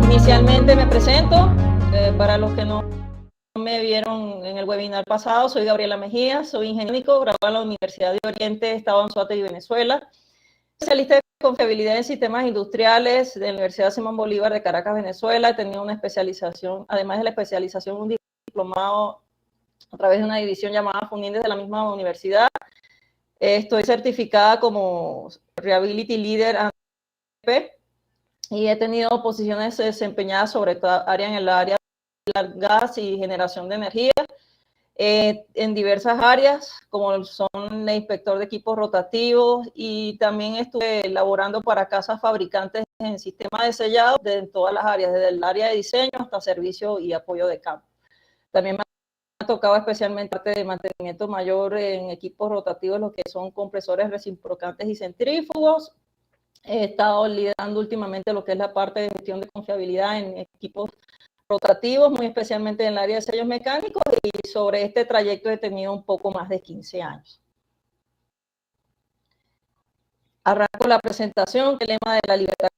Inicialmente me presento, para los que no me vieron en el webinar pasado, soy Gabriela Mejía, soy ingeniero graduado en la Universidad de Oriente, Estado Anzoátegui, Venezuela, especialista de confiabilidad en sistemas industriales de la Universidad Simón Bolívar de Caracas, Venezuela. He tenido una especialización, además de la especialización, un diplomado a través de una división llamada Fundindes de la misma universidad. Estoy certificada como Reliability Leader ANP, y he tenido posiciones desempeñadas sobre todo en el área de gas y generación de energía, en diversas áreas, como son el inspector de equipos rotativos, y también estuve elaborando para casas fabricantes en sistemas de sellado de todas las áreas, desde el área de diseño hasta servicio y apoyo de campo. También me ha tocado especialmente parte de mantenimiento mayor en equipos rotativos, lo que son compresores reciprocantes y centrífugos. He estado liderando últimamente lo que es la parte de gestión de confiabilidad en equipos rotativos, muy especialmente en el área de sellos mecánicos, y sobre este trayecto he tenido un poco más de 15 años. Arranco la presentación. El lema de la libertad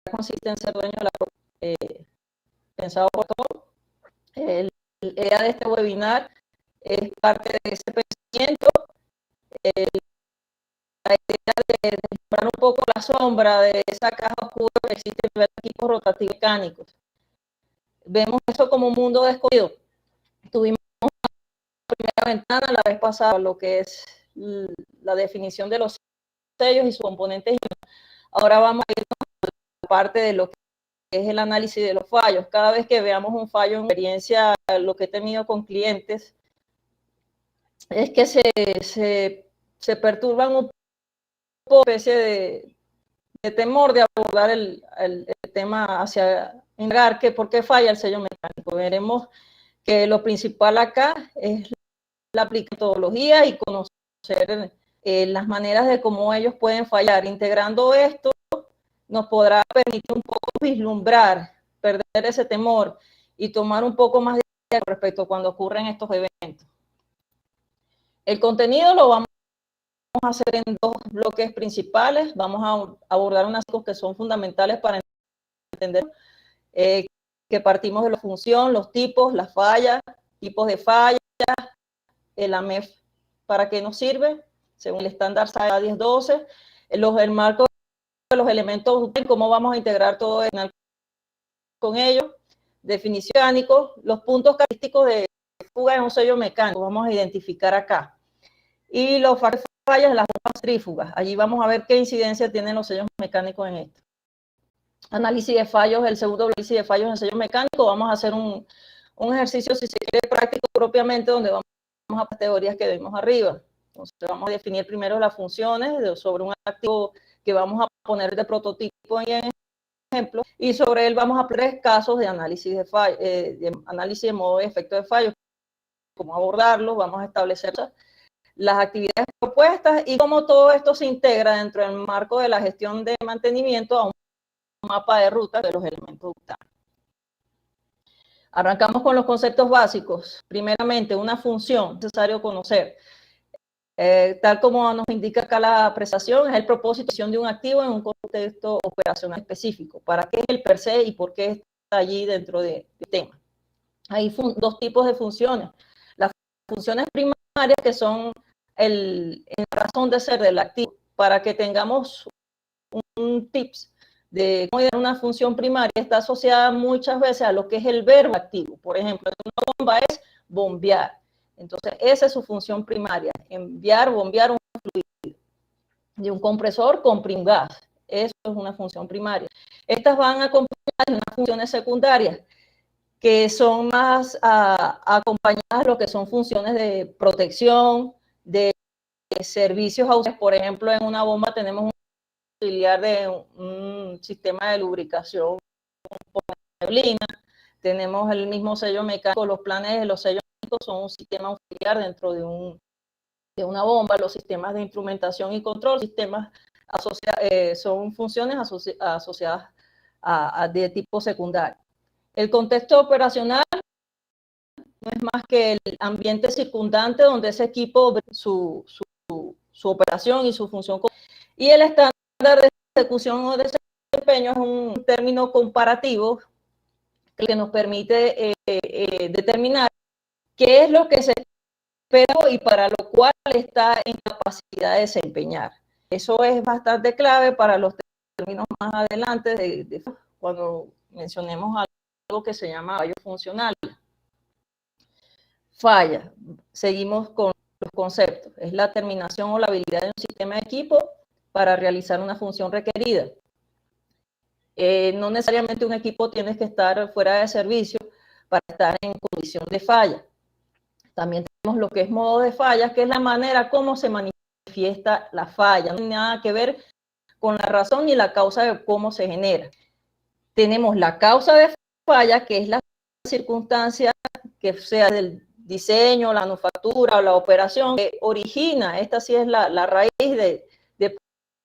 consiste en ser dueño de la pensado por todos. La idea de este webinar es parte de ese pensamiento. La idea de deslumbrar un poco la sombra de esa caja oscura que existe en los equipos rotativos mecánicos. Vemos eso como un mundo desconocido. Tuvimos la primera ventana la vez pasada, lo que es la definición de los sellos y sus componentes. Ahora vamos a irnos a la parte de lo que es el análisis de los fallos. Cada vez que veamos un fallo, en experiencia, lo que he tenido con clientes es que se perturban un poco, especie de temor de abordar el tema hacia indagar que por qué falla el sello mecánico. Veremos que lo principal acá es la metodología y conocer las maneras de cómo ellos pueden fallar. Integrando esto nos podrá permitir un poco vislumbrar, perder ese temor y tomar un poco más de respecto a cuando ocurren estos eventos. El contenido lo vamos a hacer en dos bloques principales. Vamos a abordar unas cosas que son fundamentales para entender que partimos de la función, los tipos, las fallas, tipos de fallas, el AMEF, ¿para qué nos sirve? Según el estándar SAE 1012, el marco de los elementos, cómo vamos a integrar todo esto con ellos, definición mecánico, los puntos característicos de fuga en un sello mecánico, vamos a identificar acá. Y los factores de fallas de las bombas trífugas, allí vamos a ver qué incidencia tienen los sellos mecánicos en esto. Análisis de fallos, el segundo análisis de fallos en sellos mecánicos, vamos a hacer un ejercicio, si se quiere, práctico propiamente, donde vamos a las categorías que vemos arriba. Entonces vamos a definir primero las funciones sobre un activo que vamos a poner de prototipo en ejemplo, y sobre él vamos a poner 3 casos de análisis de fallo, análisis de modo de efecto de fallo, cómo abordarlo, vamos a establecer las actividades propuestas y cómo todo esto se integra dentro del marco de la gestión de mantenimiento a un mapa de ruta de los elementos ductales. Arrancamos con los conceptos básicos. Primeramente, una función necesario conocer. Tal como nos indica acá la presentación, es el propósito de un activo en un contexto operacional específico. ¿Para qué es el per se y por qué está allí dentro del tema? Hay dos tipos de funciones. Las funciones primarias, que son la razón de ser del activo. Para que tengamos un tips de cómo idear una función primaria, está asociada muchas veces a lo que es el verbo activo. Por ejemplo, una bomba es bombear. Entonces, esa es su función primaria, enviar, bombear un fluido. De un compresor, comprimir gas. Eso es una función primaria. Estas van acompañadas de unas funciones secundarias, que son más acompañadas de lo que son funciones de protección, de servicios auxiliares. Por ejemplo, en una bomba tenemos un auxiliar de un sistema de lubricación por neblina. tenemos el mismo sello mecánico. Los planes de los sellos mecánicos son un sistema auxiliar dentro de una bomba. Los sistemas de instrumentación y control, son funciones asociadas de tipo secundario. El contexto operacional no es más que el ambiente circundante donde ese equipo su operación y su función. Y el estándar de ejecución o desempeño es un término comparativo que nos permite determinar qué es lo que se espera y para lo cual está en capacidad de desempeñar. Eso es bastante clave para los términos más adelante cuando mencionemos algo que se llama fallo funcional. Falla, seguimos con los conceptos. Es la terminación o la habilidad de un sistema de equipo para realizar una función requerida. No necesariamente un equipo tiene que estar fuera de servicio para estar en condición de falla. También tenemos lo que es modo de falla, que es la manera como se manifiesta la falla. No tiene nada que ver con la razón ni la causa de cómo se genera. Tenemos la causa de falla, que es la circunstancia que sea del diseño, la manufactura o la operación que origina. Esta sí es la raíz de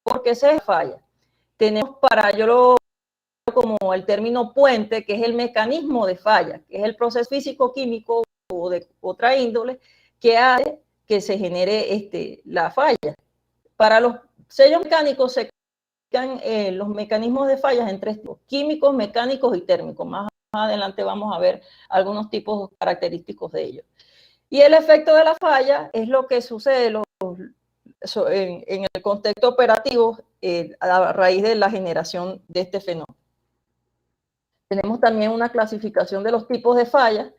por qué se falla. Tenemos yo lo como el término puente, que es el mecanismo de falla, que es el proceso físico-químico o de otra índole que hace que se genere la falla. Para los sellos mecánicos se explican los mecanismos de fallas en tres tipos: químicos, mecánicos y térmicos. Más adelante vamos a ver algunos tipos característicos de ellos. Y el efecto de la falla es lo que sucede en el contexto operativo a raíz de la generación de este fenómeno. Tenemos también una clasificación de los tipos de fallas.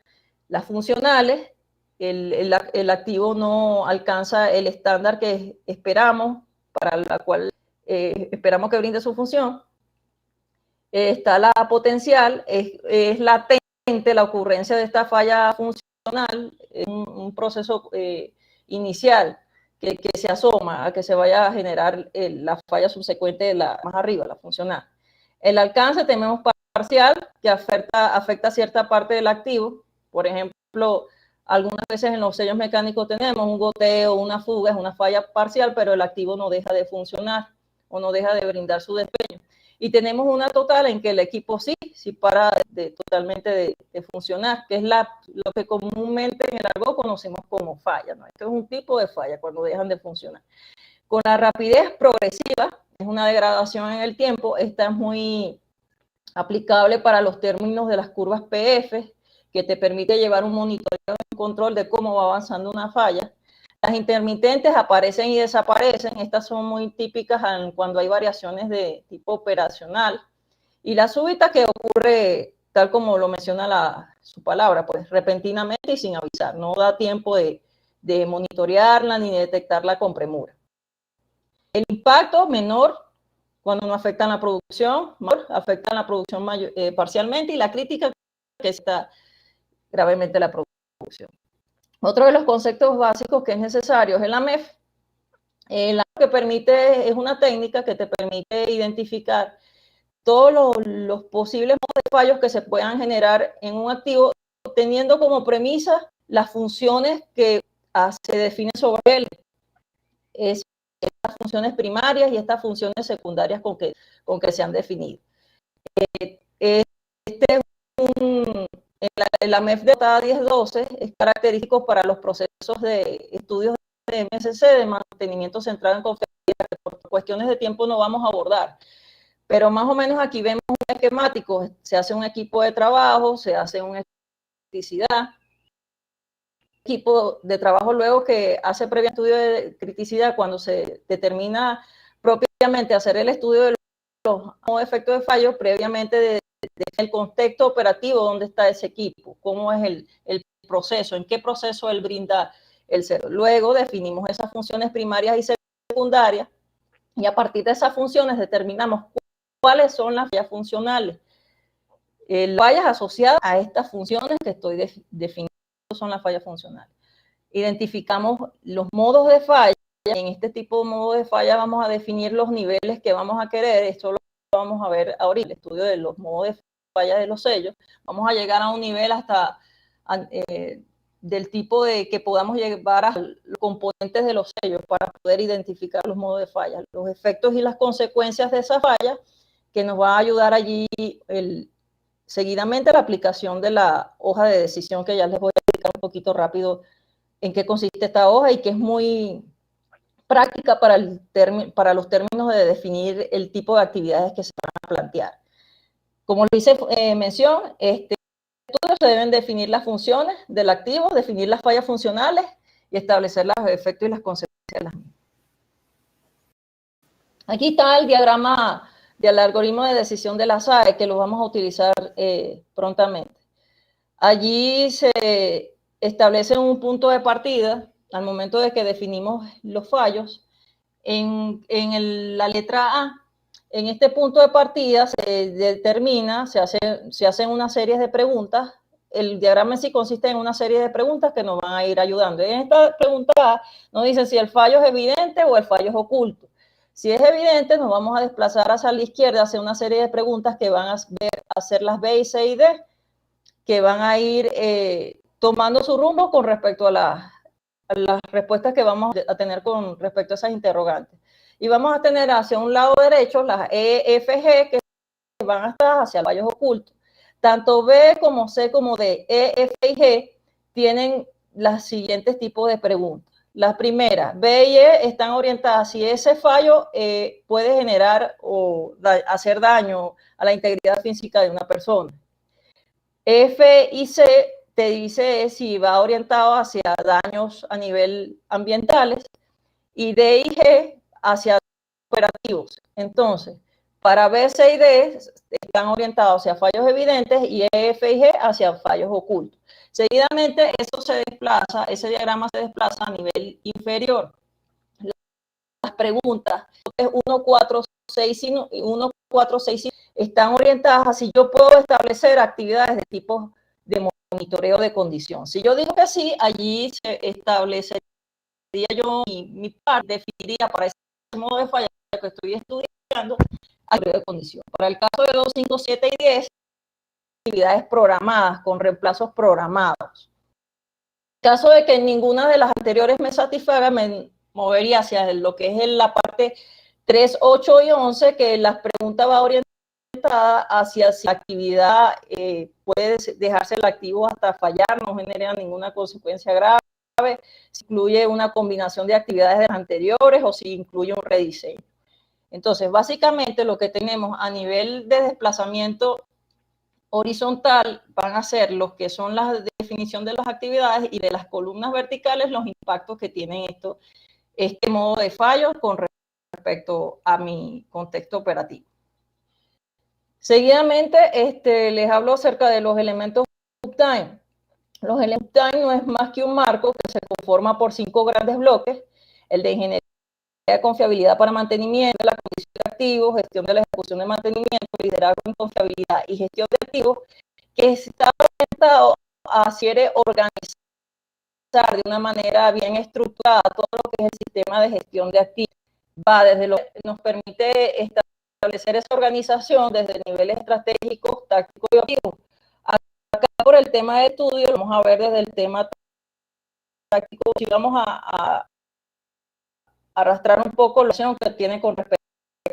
Las funcionales, el activo no alcanza el estándar que esperamos, para la cual esperamos que brinde su función. Está la potencial, es latente la ocurrencia de esta falla funcional, es un proceso inicial que se asoma a que se vaya a generar la falla subsecuente más arriba, la funcional. El alcance tenemos parcial, que afecta cierta parte del activo. Por ejemplo, algunas veces en los sellos mecánicos tenemos un goteo, una fuga, es una falla parcial, pero el activo no deja de funcionar o no deja de brindar su desempeño. Y tenemos una total en que el equipo sí para totalmente de funcionar, que es lo que comúnmente en el argot conocemos como falla, ¿no? Esto es un tipo de falla cuando dejan de funcionar. Con la rapidez progresiva, es una degradación en el tiempo. Esta es muy aplicable para los términos de las curvas PF, que te permite llevar un monitoreo y control de cómo va avanzando una falla. Las intermitentes aparecen y desaparecen. Estas son muy típicas cuando hay variaciones de tipo operacional. Y la súbita, que ocurre tal como lo menciona su palabra, pues repentinamente y sin avisar. No da tiempo de monitorearla ni de detectarla con premura. El impacto menor cuando no afectan la producción, afectan la producción parcialmente, y la crítica, que está gravemente la producción. Otro de los conceptos básicos que es necesario es el AMEF. Es una técnica que te permite identificar todos los posibles modos de fallos que se puedan generar en un activo, teniendo como premisa las funciones que se definen sobre él. Es estas funciones primarias y estas funciones secundarias con que se han definido. El AMEF de la 1012 es característico para los procesos de estudios de MSC, de mantenimiento centrado en confiabilidad, que por cuestiones de tiempo no vamos a abordar. Pero más o menos aquí vemos un esquemático. Se hace un equipo de trabajo, se hace una criticidad. Equipo de trabajo luego que hace previo estudio de criticidad, cuando se determina propiamente hacer el estudio de los efectos de fallo, previamente el contexto operativo, dónde está ese equipo, cómo es el proceso, en qué proceso él brinda el cero. Luego definimos esas funciones primarias y secundarias, y a partir de esas funciones determinamos cuáles son las fallas funcionales. Las fallas asociadas a estas funciones que estoy definiendo son las fallas funcionales. Identificamos los modos de falla. En este tipo de modos de falla vamos a definir los niveles que vamos a querer. Esto lo vamos a ver ahorita, el estudio de los modos de fallas de los sellos. Vamos a llegar a un nivel hasta del tipo de que podamos llevar a los componentes de los sellos para poder identificar los modos de falla, los efectos y las consecuencias de esa falla, que nos va a ayudar allí seguidamente la aplicación de la hoja de decisión, que ya les voy a explicar un poquito rápido en qué consiste esta hoja y que es muy práctica para los términos de definir el tipo de actividades que se van a plantear. Como lo hice mención, estudio se deben definir las funciones del activo, definir las fallas funcionales y establecer los efectos y las consecuencias de las mismas. Aquí está el diagrama del algoritmo de decisión de la SAE, que lo vamos a utilizar prontamente. Allí se establece un punto de partida al momento de que definimos los fallos. En la letra A, en este punto de partida se determina, se hacen una serie de preguntas. El diagrama en sí consiste en una serie de preguntas que nos van a ir ayudando. En esta pregunta A nos dice si el fallo es evidente o el fallo es oculto. Si es evidente, nos vamos a desplazar hacia la izquierda, hacer una serie de preguntas que van a ser las B, C y D, que van a ir tomando su rumbo con respecto a las respuestas que vamos a tener con respecto a esas interrogantes. Y vamos a tener hacia un lado derecho las E, F, G, que van a estar hacia fallos ocultos. Tanto B como C como D, E, F y G tienen los siguientes tipos de preguntas. Las primeras, B y E, están orientadas si ese fallo puede generar o hacer daño a la integridad física de una persona. F y C te dice si va orientado hacia daños a nivel ambientales, y D y G hacia operativos. Entonces, para B, C y D están orientados hacia fallos evidentes y E, F y G hacia fallos ocultos. Seguidamente, ese diagrama se desplaza a nivel inferior. Las preguntas 1, 4, 6 y 1, 4, 6 están orientadas a si yo puedo establecer actividades de tipo de monitoreo de condición. Si yo digo que sí, allí se establecería yo mi parte, definiría para ese modo de falla que estoy estudiando actividades de condición. Para el caso de 2, 5, 7 y 10, actividades programadas con reemplazos programados. En caso de que ninguna de las anteriores me satisfaga, me movería hacia lo que es la parte 3, 8 y 11, que las preguntas va orientada hacia si la actividad puede dejarse el activo hasta fallar, no genera ninguna consecuencia grave, si incluye una combinación de actividades de las anteriores o si incluye un rediseño. Entonces, básicamente lo que tenemos a nivel de desplazamiento horizontal van a ser los que son la definición de las actividades, y de las columnas verticales los impactos que tienen este modo de fallo con respecto a mi contexto operativo. Seguidamente les hablo acerca de los elementos uptime. Los elementos uptime no es más que un marco que se conforma por 5 grandes bloques: el de ingeniería de confiabilidad para mantenimiento, la condición de activos, gestión de la ejecución de mantenimiento, liderazgo en confiabilidad y gestión de activos, que está orientado a organizar de una manera bien estructurada todo lo que es el sistema de gestión de activos. Va desde lo que nos permite establecer esa organización desde niveles estratégicos, tácticos y operativos. Acá por el tema de estudio lo vamos a ver desde el tema táctico, y vamos a arrastrar un poco la acción que tiene con respecto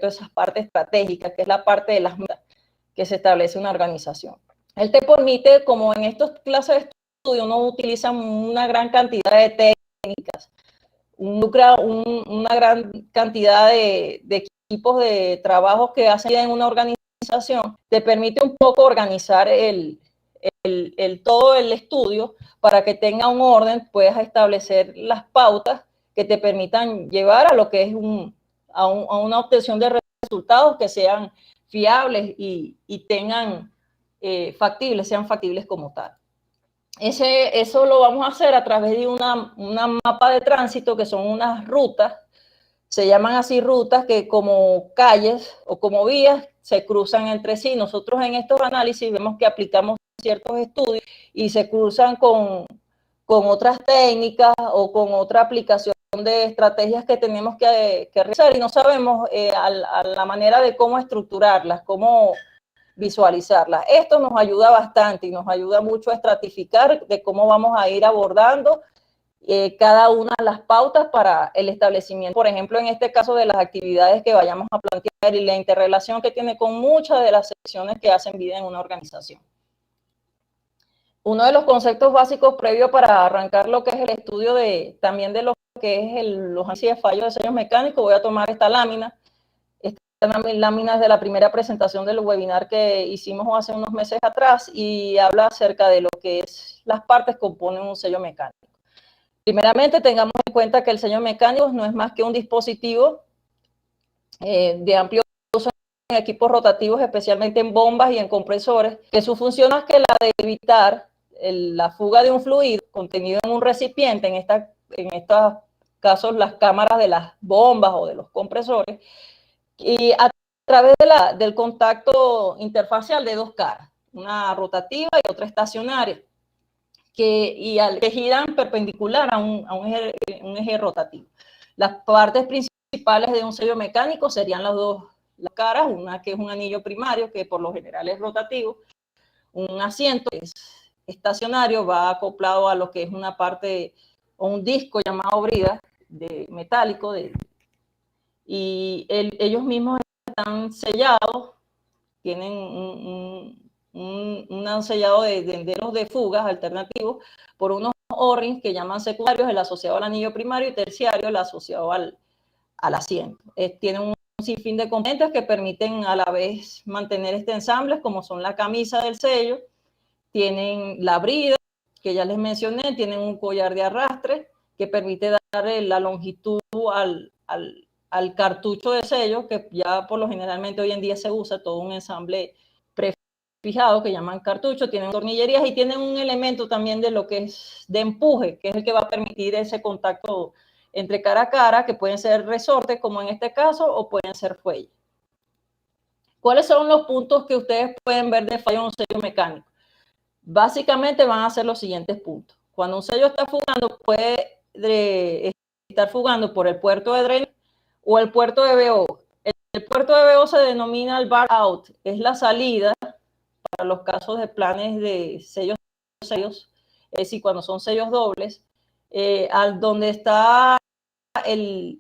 a esas partes estratégicas, que es la parte de las metas que se establece una organización. Él te permite, como en estas clases de estudio uno utiliza una gran cantidad de técnicas, una gran cantidad de equipos de trabajo que hacen en una organización, te permite un poco organizar todo el estudio para que tenga un orden, puedas establecer las pautas que te permitan llevar a lo que es a una obtención de resultados que sean fiables y tengan sean factibles como tal. Eso lo vamos a hacer a través de una mapa de tránsito, que son unas rutas, se llaman así rutas, que como calles o como vías se cruzan entre sí. Nosotros en estos análisis vemos que aplicamos ciertos estudios y se cruzan con otras técnicas o con otra aplicación de estrategias que tenemos que realizar, y no sabemos a la manera de cómo estructurarlas, cómo visualizarlas. Esto nos ayuda bastante y nos ayuda mucho a estratificar de cómo vamos a ir abordando cada una de las pautas para el establecimiento, por ejemplo, en este caso de las actividades que vayamos a plantear y la interrelación que tiene con muchas de las secciones que hacen vida en una organización. Uno de los conceptos básicos previos para arrancar lo que es el estudio también de lo que es los análisis de fallos de sellos mecánicos, voy a tomar esta lámina. Esta lámina es de la primera presentación del webinar que hicimos hace unos meses atrás y habla acerca de lo que es las partes que componen un sello mecánico. Primeramente, tengamos en cuenta que el sello mecánico no es más que un dispositivo de amplio uso en equipos rotativos, especialmente en bombas y en compresores, que su función es que la de evitar la fuga de un fluido contenido en un recipiente, en estos casos las cámaras de las bombas o de los compresores, y a través del contacto interfacial de dos caras, una rotativa y otra estacionaria, que giran perpendicular a un eje rotativo. Las partes principales de un sello mecánico serían las caras, una que es un anillo primario, que por lo general es rotativo, un asiento que es estacionario, va acoplado a lo que es una parte o un disco llamado brida metálico, y ellos mismos están sellados, tienen un sellado de fugas alternativos por unos O-rings que llaman secundarios, el asociado al anillo primario, y terciario, el asociado al asiento. Tienen un sinfín de componentes que permiten a la vez mantener este ensamble, como son la camisa del sello, tienen la brida, que ya les mencioné, tienen un collar de arrastre que permite darle la longitud al cartucho de sello, que ya por lo generalmente hoy en día se usa todo un ensamble prefijado que llaman cartucho, tienen tornillerías y tienen un elemento también de lo que es de empuje, que es el que va a permitir ese contacto entre cara a cara, que pueden ser resortes, como en este caso, o pueden ser fuelles. ¿Cuáles son los puntos que ustedes pueden ver de fallo en un sello mecánico? Básicamente van a ser los siguientes puntos. Cuando un sello está fugando, puede estar fugando por el puerto de drenaje o el puerto de BO. El puerto de BO se denomina el bar out, es la salida para los casos de planes de sellos, es decir, cuando son sellos dobles, al donde está el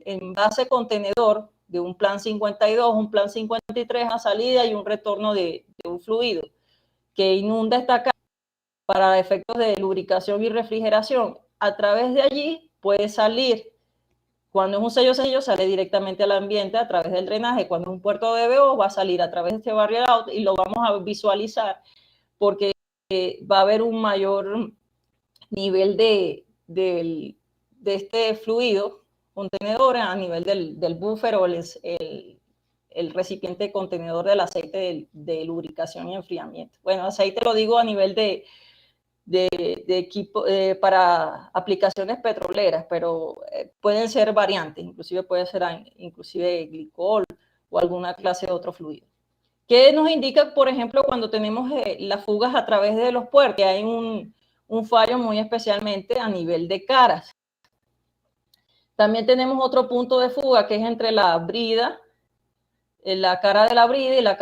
envase contenedor de un plan 52, un plan 53, una salida y un retorno de un fluido que inunda esta cámara para efectos de lubricación y refrigeración. A través de allí puede salir, cuando es un sello, sale directamente al ambiente a través del drenaje. Cuando es un puerto de BO, va a salir a través de este barrier out y lo vamos a visualizar porque va a haber un mayor nivel de este fluido contenedor a nivel del buffer o el recipiente contenedor del aceite de lubricación y enfriamiento. Bueno, aceite lo digo a nivel de equipo para aplicaciones petroleras, pero pueden ser variantes, inclusive puede ser inclusive glicol o alguna clase de otro fluido. ¿Qué nos indica, por ejemplo, cuando tenemos las fugas a través de los puertos? Que hay un fallo muy especialmente a nivel de caras. También tenemos otro punto de fuga que es entre la brida, la cara de la brida y la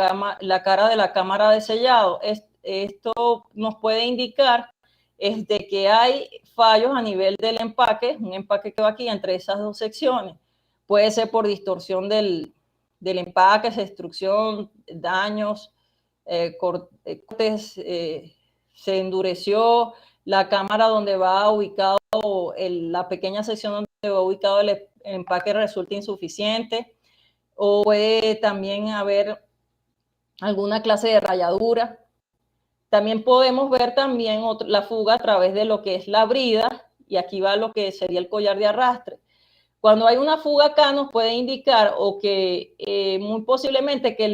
cara de la cámara de sellado. Esto nos puede indicar de que hay fallos a nivel del empaque, un empaque que va aquí entre esas dos secciones. Puede ser por distorsión del empaque, destrucción, daños, cortes, se endureció la cámara donde va ubicado la pequeña sección donde va ubicado el empaque resulta insuficiente, o puede también haber alguna clase de rayadura. También podemos ver también la fuga a través de lo que es la brida, y aquí va lo que sería el collar de arrastre. Cuando hay una fuga acá nos puede indicar o que muy posiblemente que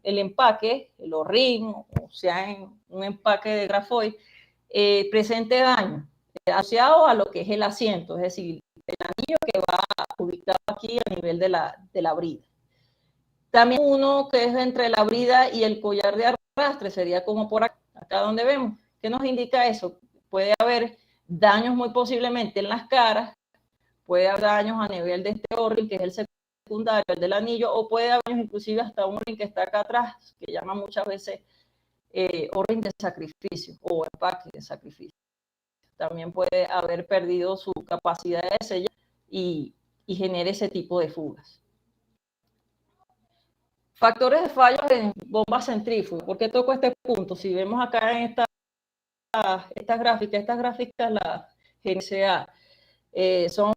el empaque, el O-ring, o sea, en un empaque de grafoil, presente daño asociado a lo que es el asiento, es decir, el anillo que va ubicado aquí a nivel de la brida. También uno que es entre la brida y el collar de arrastre, sería como por acá donde vemos. ¿Qué nos indica eso? Puede haber daños muy posiblemente en las caras, puede haber daños a nivel de este O-ring, que es el secundario, el del anillo, o puede haber inclusive hasta un ring que está acá atrás, que llama muchas veces ring de sacrificio o empaque de sacrificio. También puede haber perdido su capacidad de sellar y genere ese tipo de fugas. Factores de fallos en bombas centrífugas. ¿Por qué toco este punto? Si vemos acá en estas gráficas, la GNCA, son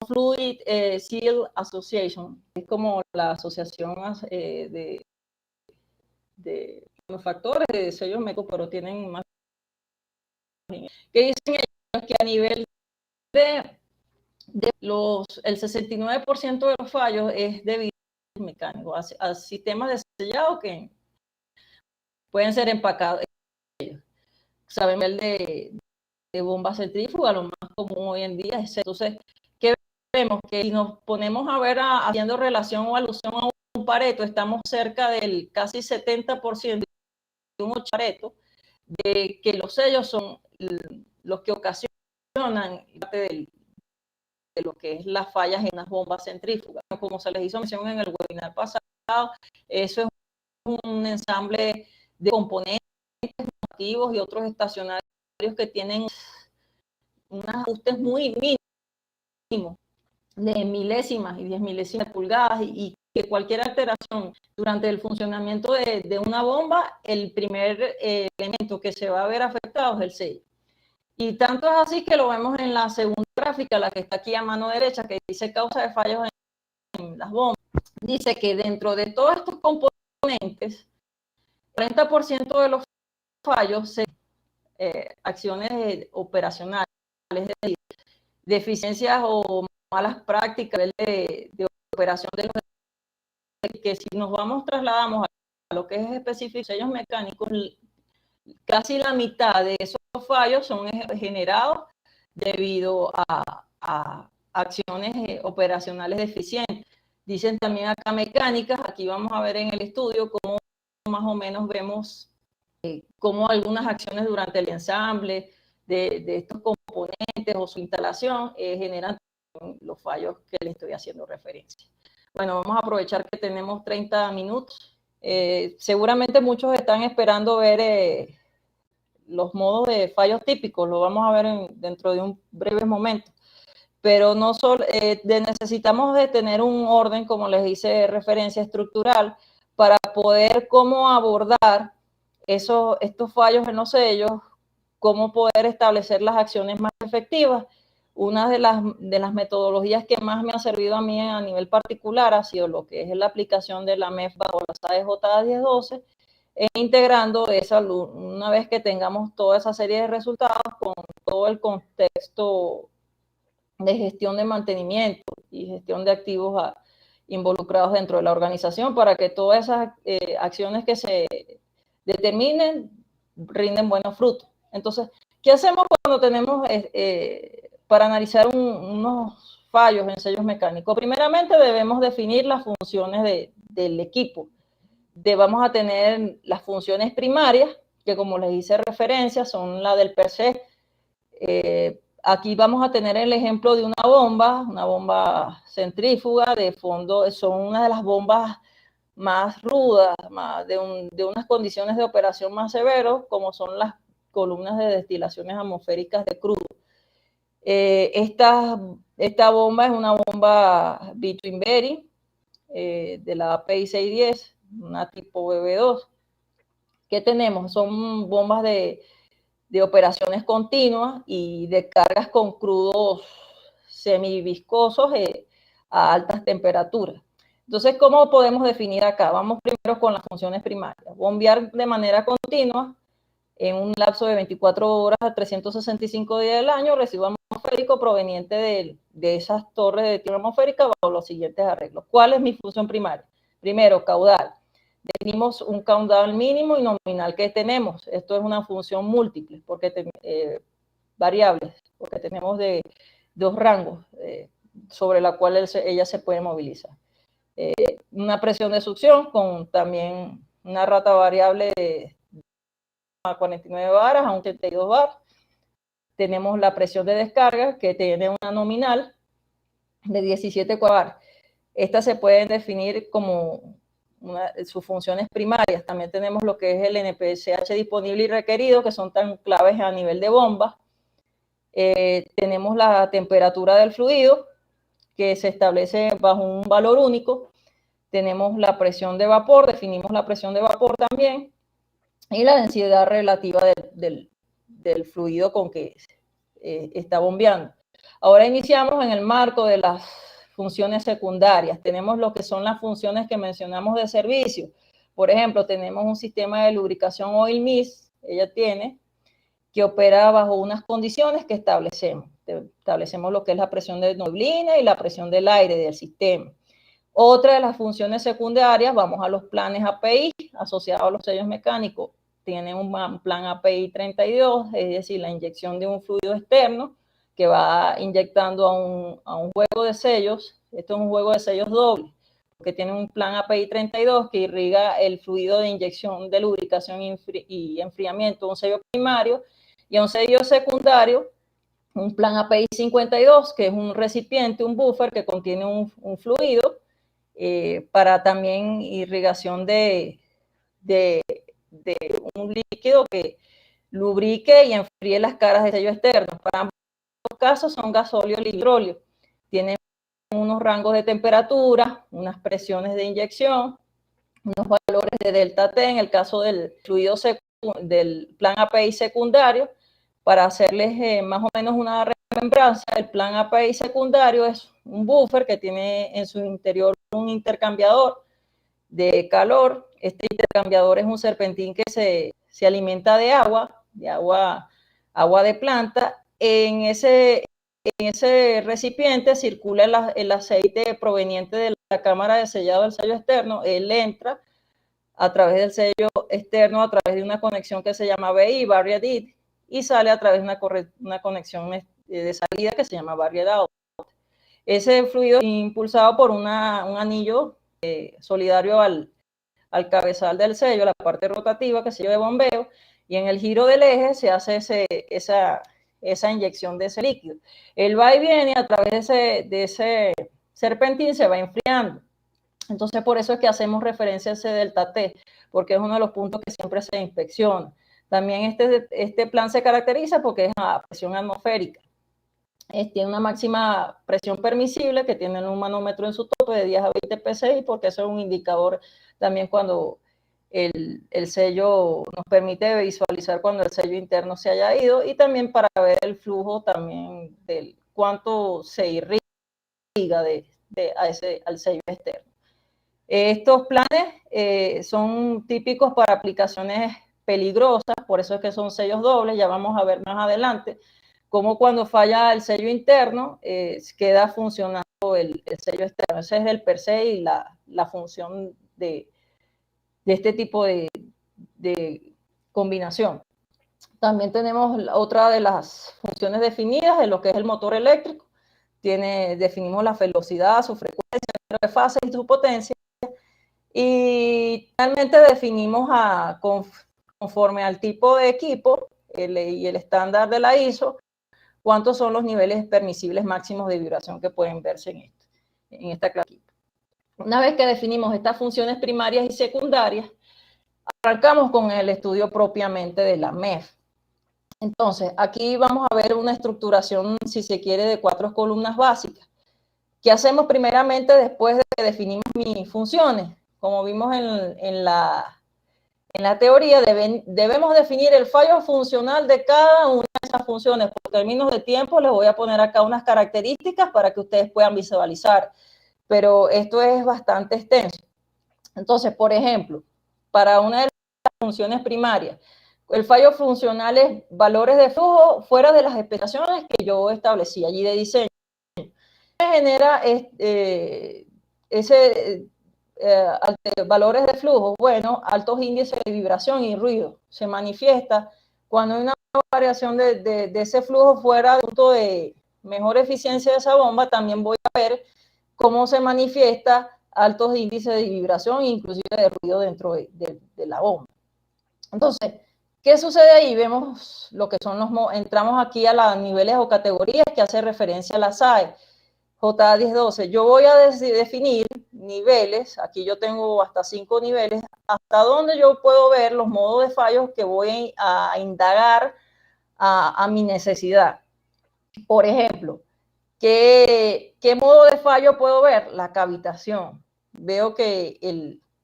Fluid Seal Association, es como la asociación de manufactores de sellos médicos, pero tienen más. ¿Qué dicen ellos? Que a nivel el 69% de los fallos es debido a mecánicos, a sistemas de sellado que pueden ser empacados. Sabemos el de bomba centrífuga, lo más común hoy en día es. Entonces, ¿qué vemos? Que si nos ponemos a ver haciendo relación o alusión a un Pareto, estamos cerca del casi 70% de un Pareto, de que los sellos son los que ocasionan parte de lo que es las fallas en las bombas centrífugas. Como se les hizo mención en el webinar pasado, eso es un ensamble de componentes activos y otros estacionarios que tienen unos ajustes muy mínimos, de milésimas y 10 milésimas de pulgadas, y que cualquier alteración durante el funcionamiento de una bomba, el primer elemento que se va a ver afectado es el sello. Y tanto es así que lo vemos en la segunda gráfica, la que está aquí a mano derecha, que dice causa de fallos en las bombas. Dice que dentro de todos estos componentes, 40% de los fallos se acciones operacionales, es decir, deficiencias o malas prácticas de operación de los, que si nos trasladamos a lo que es específico sellos mecánicos, casi la mitad de esos fallos son generados debido a acciones operacionales deficientes. Dicen también acá mecánicas, aquí vamos a ver en el estudio cómo más o menos vemos cómo algunas acciones durante el ensamble de estos componentes o su instalación generan los fallos que les estoy haciendo referencia. Bueno, vamos a aprovechar que tenemos 30 minutos. Seguramente muchos están esperando ver los modos de fallos típicos, lo vamos a ver dentro de un breve momento. Pero no solo, necesitamos de tener un orden, como les hice referencia, estructural, para poder cómo abordar estos fallos en los sellos, cómo poder establecer las acciones más efectivas. Una de las metodologías que más me ha servido a mí a nivel particular ha sido lo que es la aplicación de la MEF bajo las AEJ 1012, e integrando esa, una vez que tengamos toda esa serie de resultados con todo el contexto de gestión de mantenimiento y gestión de activos involucrados dentro de la organización, para que todas esas acciones que se determinen rinden buenos frutos. Entonces, ¿qué hacemos cuando tenemos para analizar unos fallos en sellos mecánicos? Primeramente debemos definir las funciones del equipo. Vamos a tener las funciones primarias, que como les hice referencia, son la del per se. Aquí vamos a tener el ejemplo de una bomba centrífuga de fondo. Son una de las bombas más rudas, de unas condiciones de operación más severas, como son las columnas de destilaciones atmosféricas de crudo. Esta bomba es una bomba Between Berry de la API 610, una tipo BB2. ¿Qué tenemos? Son bombas de operaciones continuas y de cargas con crudos semiviscosos a altas temperaturas. Entonces, ¿cómo podemos definir acá? Vamos primero con las funciones primarias. Bombear de manera continua en un lapso de 24 horas a 365 días del año residuo atmosférico proveniente de esas torres de tierra atmosférica bajo los siguientes arreglos. ¿Cuál es mi función primaria? Primero, caudal. Definimos un caudal mínimo y nominal que tenemos. Esto es una función múltiple, porque variables, porque tenemos de dos rangos sobre la cual ella se puede movilizar. Una presión de succión con también una rata variable de 49 baras a un 32 bar. Tenemos la presión de descarga, que tiene una nominal de 17 bar. Estas se pueden definir como sus funciones primarias. También tenemos lo que es el NPSH disponible y requerido, que son tan claves a nivel de bomba. Tenemos la temperatura del fluido, que se establece bajo un valor único. Tenemos la presión de vapor, definimos la presión de vapor también, y la densidad relativa del fluido con que está bombeando. Ahora iniciamos en el marco de las funciones secundarias. Tenemos lo que son las funciones que mencionamos de servicio. Por ejemplo, tenemos un sistema de lubricación oil mist, ella tiene, que opera bajo unas condiciones que establecemos. Establecemos lo que es la presión de neblina y la presión del aire del sistema. Otra de las funciones secundarias, vamos a los planes API asociados a los sellos mecánicos. Tiene un plan API 32, es decir, la inyección de un fluido externo que va inyectando a un juego de sellos. Esto es un juego de sellos doble, que tiene un plan API 32 que irriga el fluido de inyección de lubricación y enfriamiento, un sello primario, y a un sello secundario, un plan API 52, que es un recipiente, un buffer que contiene un fluido para también irrigación de un líquido que lubrique y enfríe las caras de sello externo. Para ambos casos son gasóleo y petróleo. Tienen unos rangos de temperatura, unas presiones de inyección, unos valores de delta T en el caso del fluido del plan API secundario. Para hacerles más o menos una remembranza, el plan API secundario es un buffer que tiene en su interior un intercambiador de calor. Este intercambiador es un serpentín que se alimenta de agua de planta. En ese recipiente circula el aceite proveniente de la cámara de sellado del sello externo. Él entra a través del sello externo, a través de una conexión que se llama BI, Barrier In, y sale a través de una conexión de salida que se llama Barrier Out. Ese fluido es impulsado por un anillo solidario al cabezal del sello, la parte rotativa, que es sello de bombeo, y en el giro del eje se hace esa inyección de ese líquido. Él va y viene a través de ese serpentín, se va enfriando. Entonces, por eso es que hacemos referencia a ese delta T, porque es uno de los puntos que siempre se inspecciona. También este plan se caracteriza porque es a presión atmosférica. Tiene una máxima presión permisible que tiene un manómetro en su tope de 10 a 20 psi, porque eso es un indicador también cuando el sello nos permite visualizar cuando el sello interno se haya ido, y también para ver el flujo también del cuánto se irriga al sello externo. Estos planes son típicos para aplicaciones peligrosas, por eso es que son sellos dobles. Ya vamos a ver más adelante cómo cuando falla el sello interno queda funcionando el sello externo. Ese es el per se y la función de este tipo de combinación. También tenemos otra de las funciones definidas de lo que es el motor eléctrico. Definimos la velocidad, su frecuencia, el número de fases y su potencia. Y finalmente definimos conforme al tipo de equipo y el estándar de la ISO, cuántos son los niveles permisibles máximos de vibración que pueden verse en esta clase. Una vez que definimos estas funciones primarias y secundarias, arrancamos con el estudio propiamente de la MEF. Entonces, aquí vamos a ver una estructuración, si se quiere, de 4 columnas básicas. ¿Qué hacemos primeramente después de que definimos mis funciones? Como vimos en la teoría, debemos definir el fallo funcional de cada una de esas funciones. Por términos de tiempo, les voy a poner acá unas características para que ustedes puedan visualizar, pero esto es bastante extenso. Entonces, por ejemplo, para una de las funciones primarias, el fallo funcional es valores de flujo fuera de las especificaciones que yo establecí allí de diseño. ¿Qué genera valores de flujo? Bueno, altos índices de vibración y ruido. Se manifiesta cuando hay una variación de ese flujo fuera del punto de mejor eficiencia de esa bomba. También voy a ver cómo se manifiesta altos índices de vibración e inclusive de ruido dentro de la bomba. Entonces, ¿qué sucede ahí? Vemos lo que son entramos aquí a los niveles o categorías que hace referencia a la SAE. JA1012. Yo voy a definir niveles, aquí yo tengo hasta 5 niveles, hasta donde yo puedo ver los modos de fallos que voy a indagar a mi necesidad. Por ejemplo, ¿qué modo de fallo puedo ver? La cavitación. Veo que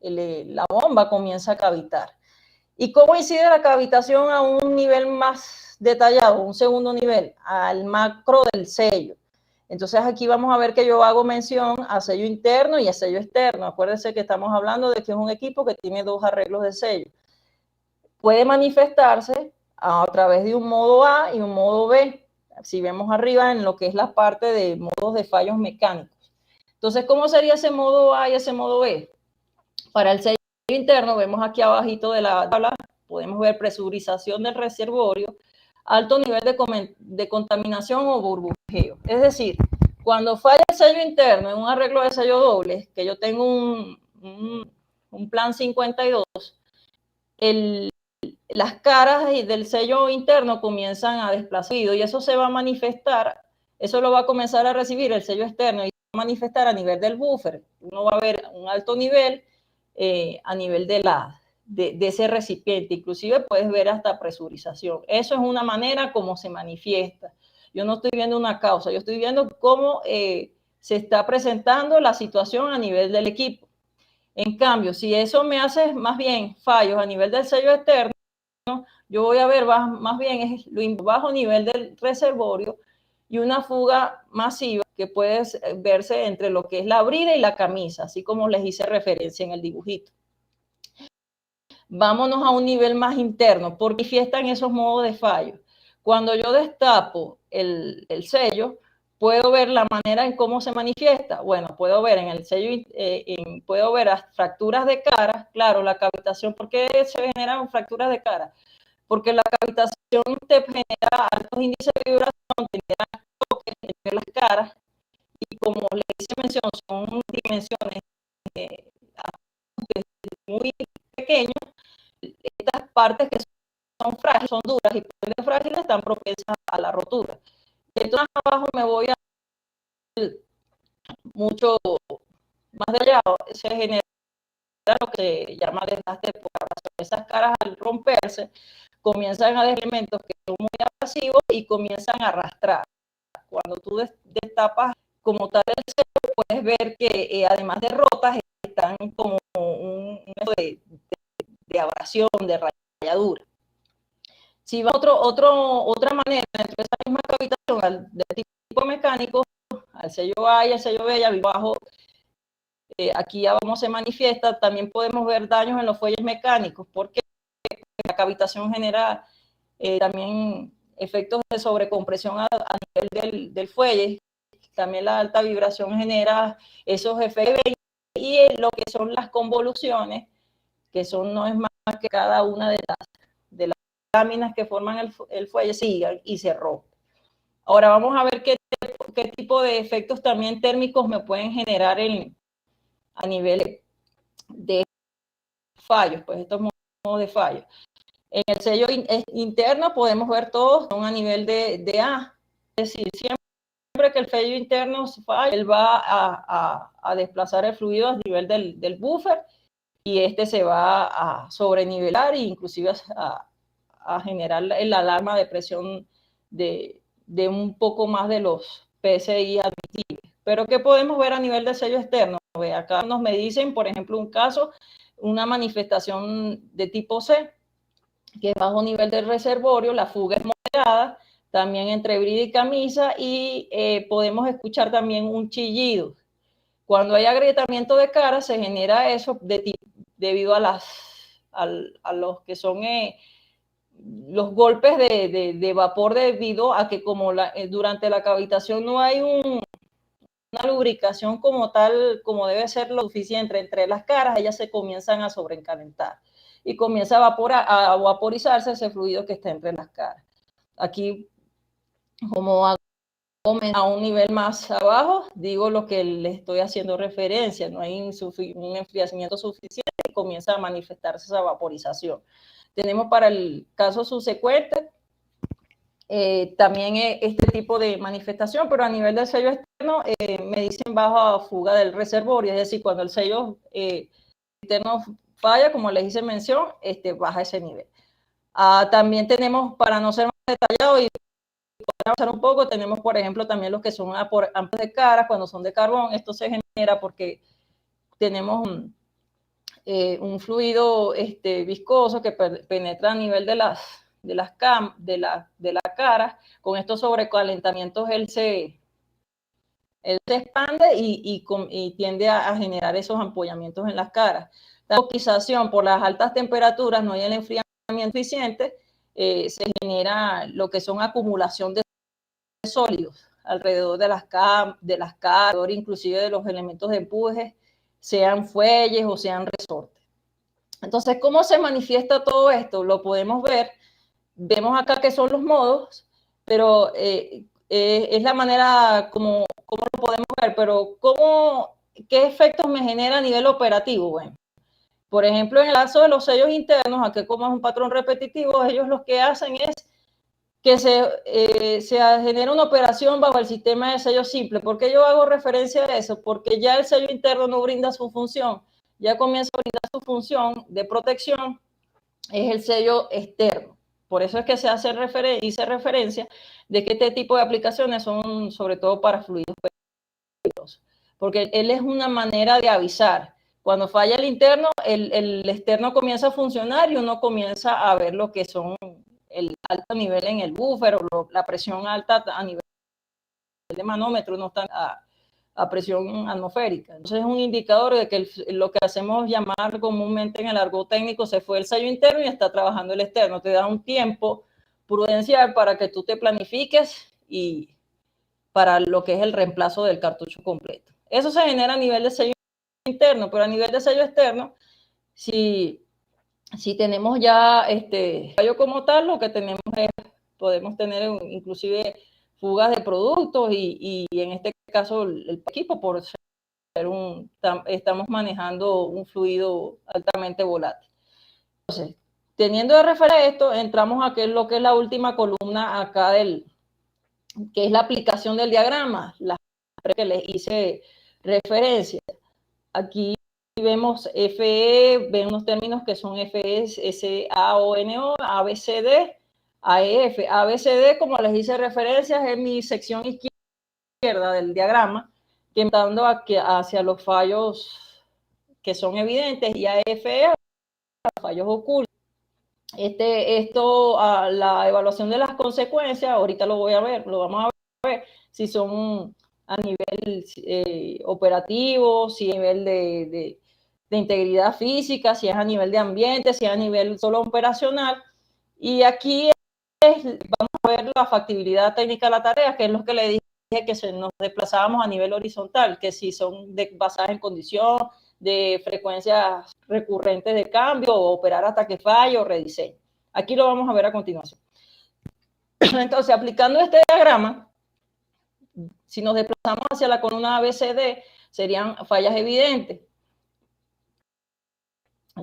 la bomba comienza a cavitar. ¿Y cómo incide la cavitación a un nivel más detallado, un segundo nivel? Al macro del sello. Entonces aquí vamos a ver que yo hago mención a sello interno y a sello externo. Acuérdense que estamos hablando de que es un equipo que tiene 2 arreglos de sello. Puede manifestarse a través de un modo A y un modo B. Si vemos arriba en lo que es la parte de modos de fallos mecánicos. Entonces, ¿cómo sería ese modo A y ese modo B? Para el sello interno, vemos aquí abajito de la tabla, podemos ver presurización del reservorio, alto nivel de contaminación o burbujeo. Es decir, cuando falla el sello interno en un arreglo de sello doble, que yo tengo un plan 52, las caras del sello interno comienzan a desplazar y eso se va a manifestar, eso lo va a comenzar a recibir el sello externo y va a manifestar a nivel del buffer. Uno va a ver un alto nivel a nivel de ese recipiente, inclusive puedes ver hasta presurización. Eso es una manera como se manifiesta. Yo no estoy viendo una causa, yo estoy viendo cómo se está presentando la situación a nivel del equipo. En cambio, si eso me hace más bien fallos a nivel del sello externo, yo voy a ver más bien es lo bajo nivel del reservorio y una fuga masiva que puede verse entre lo que es la brida y la camisa, así como les hice referencia en el dibujito. Vámonos a un nivel más interno, porque manifiestan esos modos de fallo. Cuando yo destapo el sello, puedo ver la manera en cómo se manifiesta. Bueno, puedo ver en el sello, puedo ver las fracturas de cara. Claro, la cavitación, ¿por qué se generan fracturas de cara? Porque la cavitación te genera altos índices de vibración, te genera toques en las caras, y como les hice mención, son dimensiones muy pequeñas. Estas partes que son frágiles, son duras y por frágiles están propensas a la rotura. Entonces abajo me voy a mucho más detallado, se genera lo que se llama desgaste por abrasión. Esas caras al romperse comienzan a dejar elementos que son muy abrasivos y comienzan a arrastrar. Cuando tú destapas como tal el sello, puedes ver que además de rotas están como un de abrasión, de rayadura. Si va otra manera, dentro de esa misma cavitación de tipo mecánico, al sello A y al sello B, y abajo, aquí abajo se manifiesta, también podemos ver daños en los fuelles mecánicos, porque la cavitación genera también efectos de sobrecompresión a nivel del fuelle. También la alta vibración genera esos efectos y lo que son las convoluciones, que son no es más que cada una de las láminas que forman el fuelle sigan y se rompen. Ahora vamos a ver qué tipo de efectos también térmicos me pueden generar a nivel de fallos, pues estos modos de fallos. En el sello interno podemos ver todos son a nivel de A, es decir, siempre que el sello interno falla, él va a desplazar el fluido a nivel del buffer y este se va a sobrenivelar e inclusive a generar la alarma de presión de un poco más de los PSI admitibles. Pero ¿qué podemos ver a nivel de sello externo? Acá me dicen, por ejemplo, un caso, una manifestación de tipo C, que es bajo nivel del reservorio, la fuga es moderada, también entre brida y camisa, y podemos escuchar también un chillido. Cuando hay agrietamiento de cara, se genera eso debido a los que son los golpes de vapor debido a que como durante la cavitación no hay una lubricación como tal, como debe ser lo suficiente entre las caras, ellas se comienzan a sobrecalentar y comienza a vaporizarse ese fluido que está entre las caras. Aquí, como a un nivel más abajo, digo lo que le estoy haciendo referencia, no hay un enfriamiento suficiente y comienza a manifestarse esa vaporización. Tenemos para el caso subsecuente también este tipo de manifestación, pero a nivel del sello externo me dicen baja fuga del reservorio, es decir, cuando el sello externo falla, como les hice mención, baja ese nivel. También tenemos, para no ser más detallado y poder avanzar un poco, tenemos por ejemplo también los que son amplios de caras, cuando son de carbón, esto se genera porque tenemos un fluido viscoso que penetra a nivel de las caras. Con estos sobrecalentamientos él se expande y tiende a generar esos ampollamientos en las caras. La oxidación por las altas temperaturas, no hay el enfriamiento eficiente, se genera lo que son acumulación de sólidos alrededor de las caras, inclusive de los elementos de empuje, sean fuelles o sean resortes. Entonces, ¿cómo se manifiesta todo esto? Lo podemos ver. Vemos acá que son los modos, pero es la manera como lo podemos ver. Pero ¿qué efectos me genera a nivel operativo? Bueno, por ejemplo, en el caso de los sellos internos, aquí como es un patrón repetitivo, ellos lo que hacen es que se genera una operación bajo el sistema de sello simple. ¿Por qué yo hago referencia a eso? Porque ya el sello interno no brinda su función, ya comienza a brindar su función de protección, es el sello externo. Por eso es que hice referencia de que este tipo de aplicaciones son sobre todo para fluidos peligrosos, porque él es una manera de avisar. Cuando falla el interno, el externo comienza a funcionar y uno comienza a ver lo que son el alto nivel en el buffer o la presión alta a nivel de manómetro, no está a presión atmosférica. Entonces es un indicador de que lo que hacemos llamar comúnmente en el argot técnico se fue el sello interno y está trabajando el externo. Te da un tiempo prudencial para que tú te planifiques y para lo que es el reemplazo del cartucho completo. Eso se genera a nivel de sello interno, pero a nivel de sello externo, si tenemos ya fallo como tal, lo que tenemos es, podemos tener inclusive fugas de productos y en este caso el equipo por ser estamos manejando un fluido altamente volátil. Entonces, teniendo de referencia esto, entramos a lo que es la última columna acá que es la aplicación del diagrama, la que les hice referencia. Aquí vemos FE, ven unos términos que son FE, SAONO, ABCD, AEF. ABCD, como les hice referencia, es mi sección izquierda del diagrama, que está dando hacia los fallos que son evidentes, y AEF los fallos ocultos. La evaluación de las consecuencias, ahorita lo vamos a ver, si son a nivel operativo, si a nivel de integridad física, si es a nivel de ambiente, si es a nivel solo operacional. Y aquí vamos a ver la factibilidad técnica de la tarea, que es lo que le dije que nos desplazábamos a nivel horizontal, que si son basadas en condición, de frecuencias recurrentes de cambio, o operar hasta que falle o rediseño. Aquí lo vamos a ver a continuación. Entonces, aplicando este diagrama, si nos desplazamos hacia la columna ABCD, serían fallas evidentes.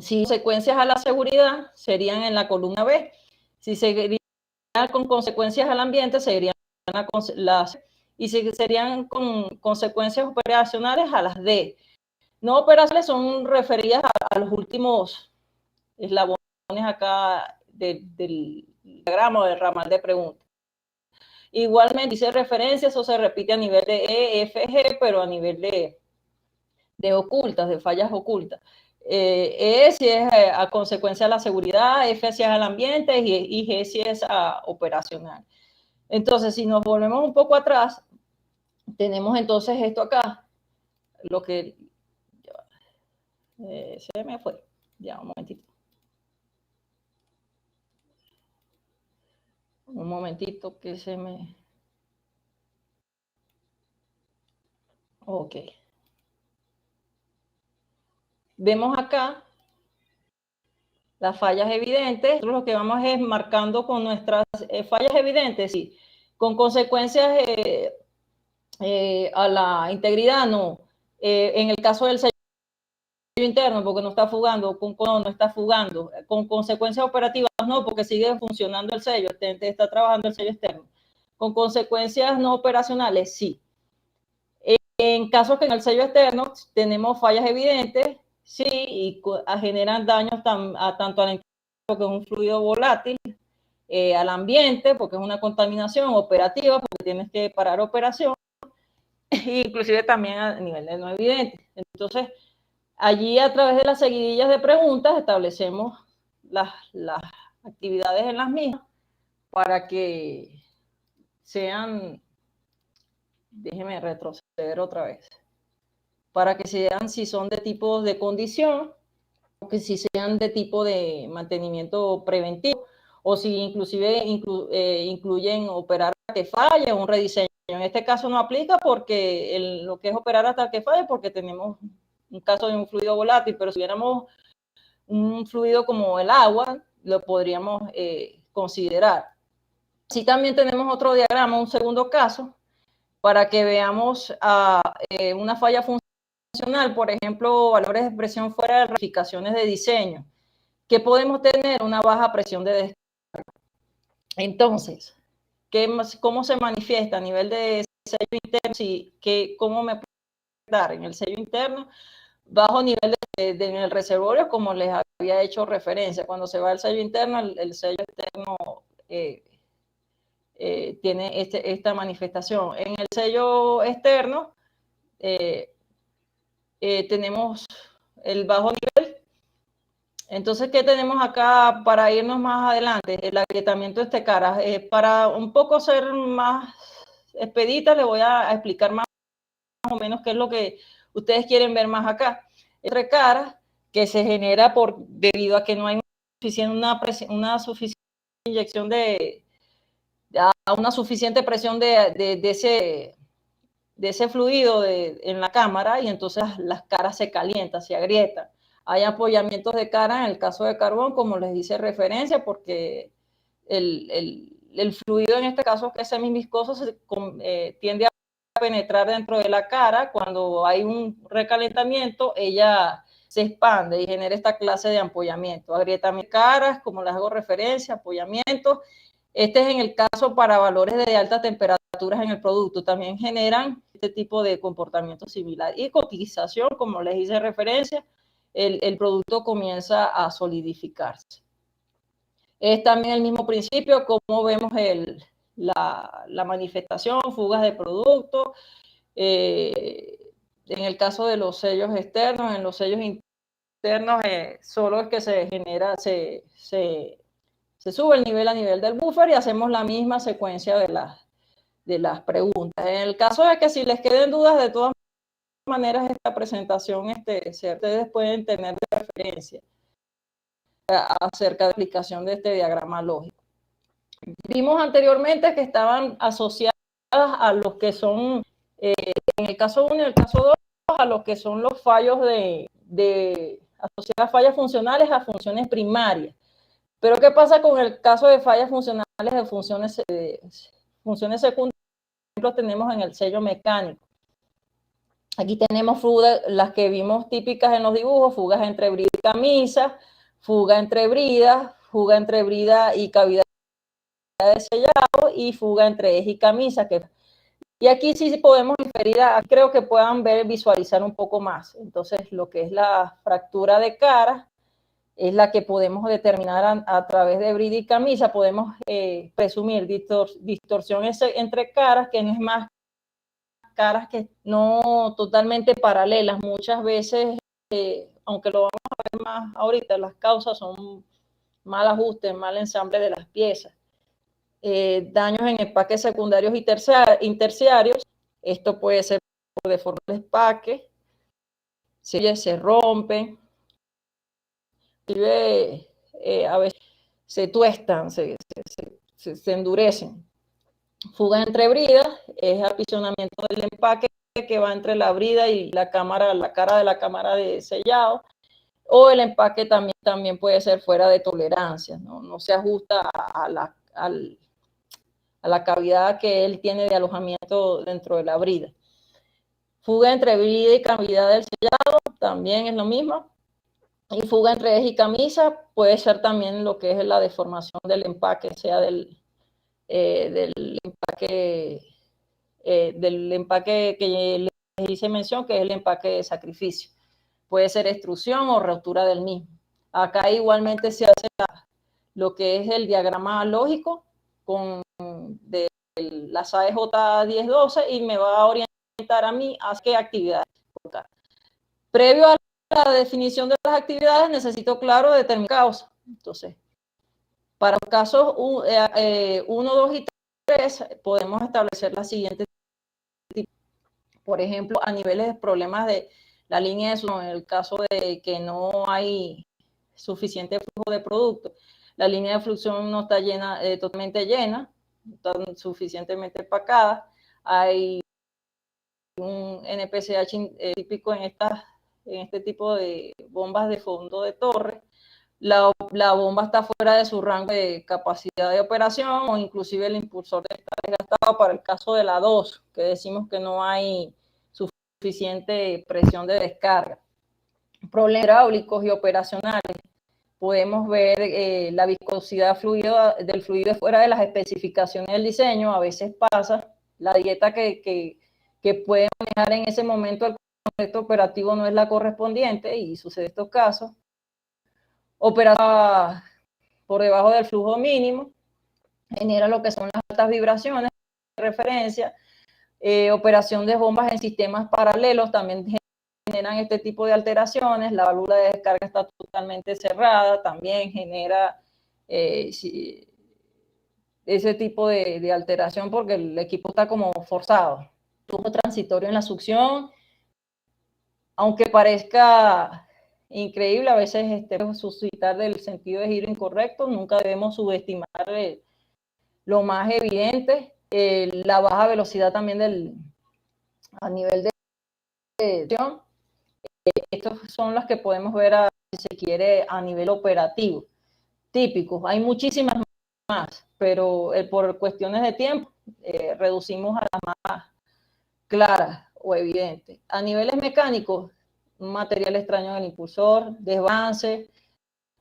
Si consecuencias a la seguridad, serían en la columna B. Si seguirían con consecuencias al ambiente, serían y si serían con consecuencias operacionales a las D. No operacionales son referidas a los últimos eslabones acá del diagrama o del ramal de preguntas. Igualmente dice referencias, eso se repite a nivel de E, F, G, pero a nivel de ocultas, de fallas ocultas. E si es a consecuencia de la seguridad, F si es al ambiente y G si es operacional. Entonces, si nos volvemos un poco atrás, tenemos entonces esto acá, lo que se me fue, ya un momentito. Un momentito que se me... Ok. Vemos acá las fallas evidentes. Nosotros lo que vamos es marcando con nuestras fallas evidentes, sí, con consecuencias a la integridad, no. En el caso del sello interno porque no está fugando, no está fugando, con consecuencias operativas no, porque sigue funcionando el sello, está trabajando el sello externo. Con consecuencias no operacionales, sí. En casos que en el sello externo tenemos fallas evidentes, sí, y generan daños tanto al entorno, porque es un fluido volátil, al ambiente, porque es una contaminación operativa, porque tienes que parar operación, inclusive también a nivel de no evidente. Entonces, allí a través de las seguidillas de preguntas establecemos las actividades en las mismas para que sean, déjeme retroceder otra vez, para que sean si son de tipo de condición, o que si sean de tipo de mantenimiento preventivo, o si inclusive incluyen operar hasta que falle, un rediseño. En este caso no aplica porque lo que es operar hasta que falle, porque tenemos un caso de un fluido volátil, pero si hubiéramos un fluido como el agua, lo podríamos considerar. Sí, también tenemos otro diagrama, un segundo caso, para que veamos una falla funcional, por ejemplo, valores de expresión fuera de ramificaciones de diseño, que podemos tener una baja presión de descarga. Entonces, ¿cómo se manifiesta a nivel de sello interno? ¿Cómo me puede dar en el sello interno? Bajo nivel en el reservorio, como les había hecho referencia. Cuando se va el sello interno, el sello externo tiene esta manifestación. En el sello externo tenemos el bajo nivel. Entonces, ¿qué tenemos acá para irnos más adelante? El agrietamiento de caras. Para un poco ser más expedita, le voy a explicar más o menos qué es lo que ustedes quieren ver más acá. Entre caras que se genera debido a que no hay una suficiente inyección una suficiente presión de ese fluido en la cámara, y entonces las caras se calientan, se agrietan. Hay apoyamientos de cara en el caso de carbón, como les dice referencia, porque el fluido en este caso, que es semiviscoso, tiende a penetrar dentro de la cara. Cuando hay un recalentamiento, ella se expande y genera esta clase de apoyamiento. Agrietamiento de caras, como les hago referencia, apoyamiento. Este es en el caso para valores de altas temperaturas en el producto. También generan este tipo de comportamiento similar. Y cotización, como les hice referencia, el producto comienza a solidificarse. Es también el mismo principio, como vemos la manifestación, fugas de producto. En el caso de los sellos externos, en los sellos internos, solo es que se genera, se sube el nivel a nivel del buffer, y hacemos la misma secuencia de las preguntas. En el caso de que si les queden dudas, de todas maneras, esta presentación, ustedes pueden tener de referencia acerca de la aplicación de este diagrama lógico. Vimos anteriormente que estaban asociadas a los que son, en el caso 1 y el caso 2, a los que son los fallos asociadas fallas funcionales a funciones primarias. Pero ¿qué pasa con el caso de fallas funcionales de funciones secundarias? Por ejemplo, tenemos en el sello mecánico. Aquí tenemos fugas, las que vimos típicas en los dibujos: fugas entre brida y camisa, fuga entre brida y cavidad de sellado, y fuga entre eje y camisa. Y aquí sí podemos inferir, creo que puedan visualizar un poco más. Entonces, lo que es la fractura de cara es la que podemos determinar a través de brida y camisa. Podemos presumir distorsión entre caras, que no es más caras que no totalmente paralelas. Muchas veces, aunque lo vamos a ver más ahorita, las causas son mal ajuste, mal ensamble de las piezas. Daños en empaques secundarios y terciarios. Esto puede ser por deformar el empaque, se rompen, a veces se tuestan, se endurecen. Fugas entre bridas es apisonamiento del empaque que va entre la brida y la cara de la cámara de sellado, o el empaque también puede ser fuera de tolerancia, no se ajusta a la cavidad que él tiene de alojamiento dentro de la brida. Fuga entre brida y cavidad del sellado, también es lo mismo. Y fuga entre eje y camisa puede ser también lo que es la deformación del empaque, sea del empaque que les hice mención, que es el empaque de sacrificio. Puede ser extrusión o rotura del mismo. Acá igualmente se hace lo que es el diagrama lógico con de la SAE J1012 y me va a orientar a mí a qué actividades. Previo a la definición de las actividades necesito, claro, determinar causa. Entonces, para los casos 1, 2 y 3 podemos establecer la siguiente tipo. Por ejemplo, a niveles de problemas de la línea de suministro, en el caso de que no hay suficiente flujo de producto, la línea de fluxión no está llena, totalmente llena, no está suficientemente empacada, hay un NPCH típico en este tipo de bombas de fondo de torre, la bomba está fuera de su rango de capacidad de operación o inclusive el impulsor está desgastado para el caso de la 2, que decimos que no hay suficiente presión de descarga. Problemas hidráulicos y operacionales. Podemos ver la viscosidad del fluido fuera de las especificaciones del diseño. A veces pasa, la dieta que puede manejar en ese momento el concepto operativo no es la correspondiente y sucede estos casos. Operación por debajo del flujo mínimo, genera lo que son las altas vibraciones de referencia. Operación de bombas en sistemas paralelos también generan este tipo de alteraciones. La válvula de descarga está totalmente cerrada, también genera ese tipo de alteración porque el equipo está como forzado. Flujo transitorio en la succión, aunque parezca increíble, a veces suscitar del sentido de giro incorrecto, nunca debemos subestimar lo más evidente, la baja velocidad también a nivel de dirección. Estos son los que podemos ver, si se quiere, a nivel operativo. Típicos, hay muchísimas más, pero por cuestiones de tiempo reducimos a las más claras o evidentes. A niveles mecánicos, un material extraño en el impulsor, desbalance,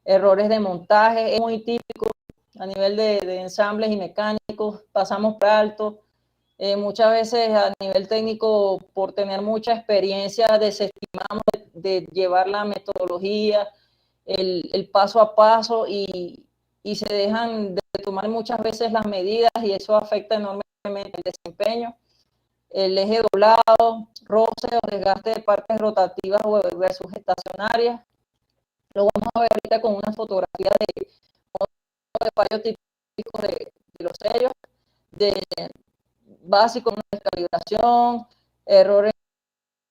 errores de montaje, es muy típico. A nivel de ensambles y mecánicos, pasamos por alto. Muchas veces a nivel técnico, por tener mucha experiencia, desestimamos de llevar la metodología, el paso a paso y se dejan de tomar muchas veces las medidas y eso afecta enormemente el desempeño. El eje doblado, roce o desgaste de partes rotativas versus estacionarias. Lo vamos a ver ahorita con una fotografía de fallos típicos de los sellos, de básico, una descalibración, errores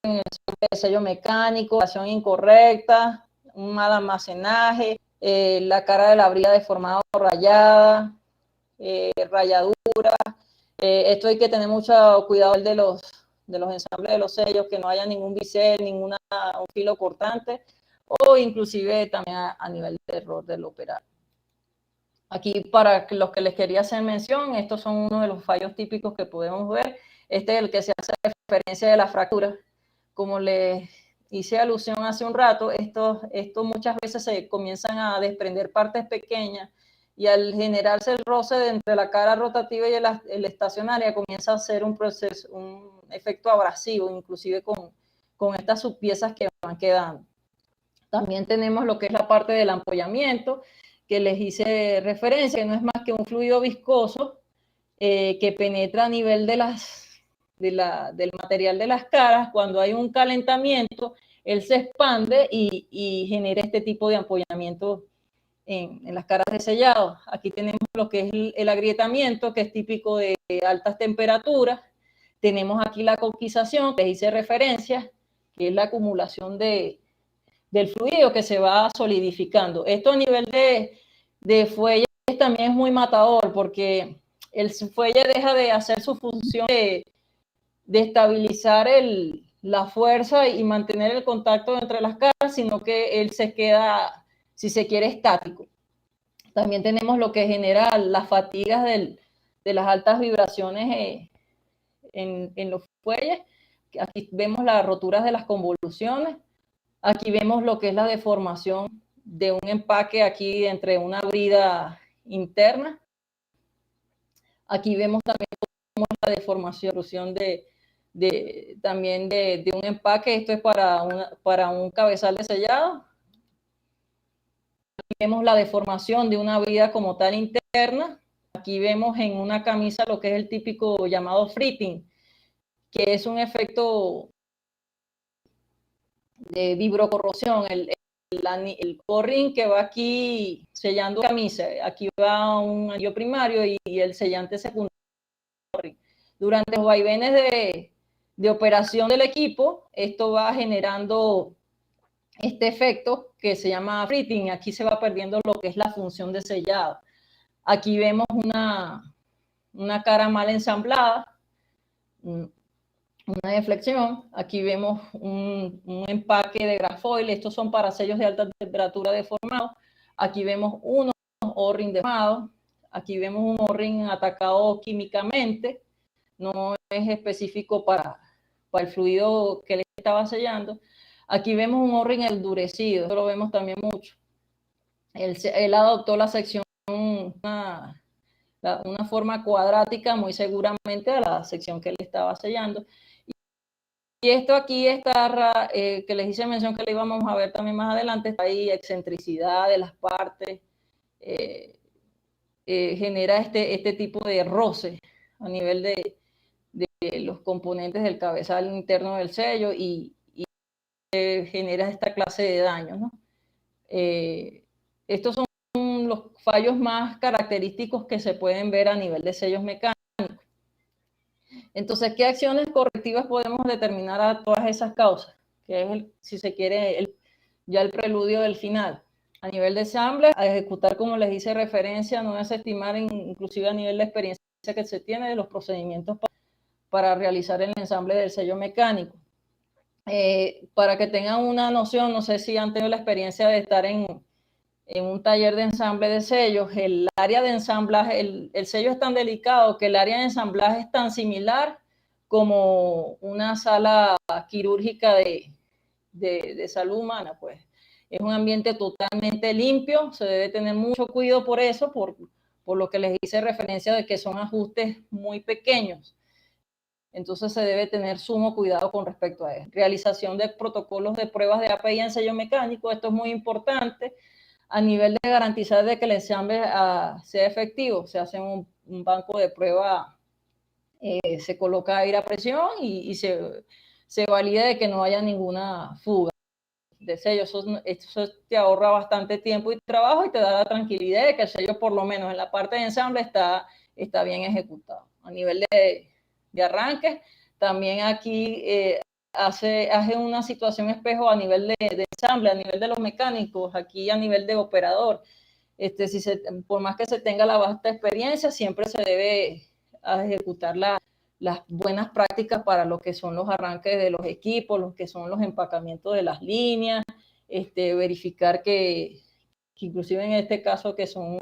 en el sello mecánico, acción incorrecta, un mal almacenaje, la cara de la brida deformada o rayada, rayadura. Esto hay que tener mucho cuidado de los ensambles de los sellos, que no haya ningún bisel, un filo cortante, o inclusive también a nivel de error del operario. Aquí, para los que les quería hacer mención, estos son uno de los fallos típicos que podemos ver. Este es el que se hace referencia de la fractura. Como les hice alusión hace un rato, estos muchas veces se comienzan a desprender partes pequeñas y al generarse el roce entre la cara rotativa y el estacionaria comienza a ser un proceso, un efecto abrasivo, inclusive con estas subpiezas que van quedando. También tenemos lo que es la parte del ampollamiento, que les hice referencia, que no es más que un fluido viscoso que penetra a nivel del material de las caras. Cuando hay un calentamiento, él se expande y genera este tipo de ampollamiento en las caras de sellado. Aquí tenemos lo que es el agrietamiento, que es típico de altas temperaturas. Tenemos aquí la coquización, que les hice referencia, que es la acumulación del fluido que se va solidificando. Esto a nivel de fuelles también es muy matador porque el fuelle deja de hacer su función de estabilizar la fuerza y mantener el contacto entre las caras, sino que él se queda, si se quiere, estático. También tenemos lo que genera las fatigas de las altas vibraciones en los fuelles. Aquí vemos las roturas de las convoluciones. Aquí vemos lo que es la deformación de un empaque aquí entre una brida interna. Aquí vemos también cómo es la deformación también de un empaque. Esto es para un cabezal de sellado. Aquí vemos la deformación de una brida como tal interna. Aquí vemos en una camisa lo que es el típico llamado fritting, que es un efecto de vibrocorrosión. El corring que va aquí sellando la camisa, aquí va un anillo primario y el sellante secundario. Durante los vaivenes de operación del equipo, esto va generando este efecto que se llama fritting. Aquí se va perdiendo lo que es la función de sellado. Aquí vemos una cara mal ensamblada, una deflexión. Aquí vemos un empaque de grafoil. Estos son para sellos de alta temperatura deformados. Aquí vemos unos O-ring deformados. Aquí vemos un O-ring atacado químicamente. No es específico para el fluido que le estaba sellando. Aquí vemos un O-ring endurecido. Esto lo vemos también mucho. Él adoptó la sección, una forma cuadrática muy seguramente a la sección que él estaba sellando. Y esto aquí está, que les hice mención que le íbamos a ver también más adelante, está ahí excentricidad de las partes, genera este tipo de roce a nivel de los componentes del cabezal interno del sello y genera esta clase de daños, ¿no? Estos son los fallos más característicos que se pueden ver a nivel de sellos mecánicos. Entonces, ¿qué acciones correctivas podemos determinar a todas esas causas? Que es, si se quiere, ya el preludio del final. A nivel de ensamble, a ejecutar, como les hice referencia, no desestimar inclusive a nivel de experiencia que se tiene de los procedimientos para realizar el ensamble del sello mecánico. Para que tengan una noción, no sé si han tenido la experiencia de estar en un taller de ensamble de sellos. El área de ensamblaje, el sello es tan delicado que el área de ensamblaje es tan similar como una sala quirúrgica de salud humana, pues. Es un ambiente totalmente limpio, se debe tener mucho cuidado por eso, por lo que les hice referencia de que son ajustes muy pequeños. Entonces se debe tener sumo cuidado con respecto a eso. Realización de protocolos de pruebas de API en sello mecánico, esto es muy importante a nivel de garantizar de que el ensamble sea efectivo. Se hace un banco de prueba, se coloca aire a presión y se valida de que no haya ninguna fuga de sello. Eso te ahorra bastante tiempo y trabajo y te da la tranquilidad de que el sello, por lo menos en la parte de ensamble, está bien ejecutado. A nivel de arranque, también aquí hace una situación espejo a nivel de ensamble, a nivel de los mecánicos, aquí a nivel de operador. Por más que se tenga la vasta experiencia, siempre se debe ejecutar las buenas prácticas para lo que son los arranques de los equipos, los que son los empacamientos de las líneas, verificar que inclusive en este caso que son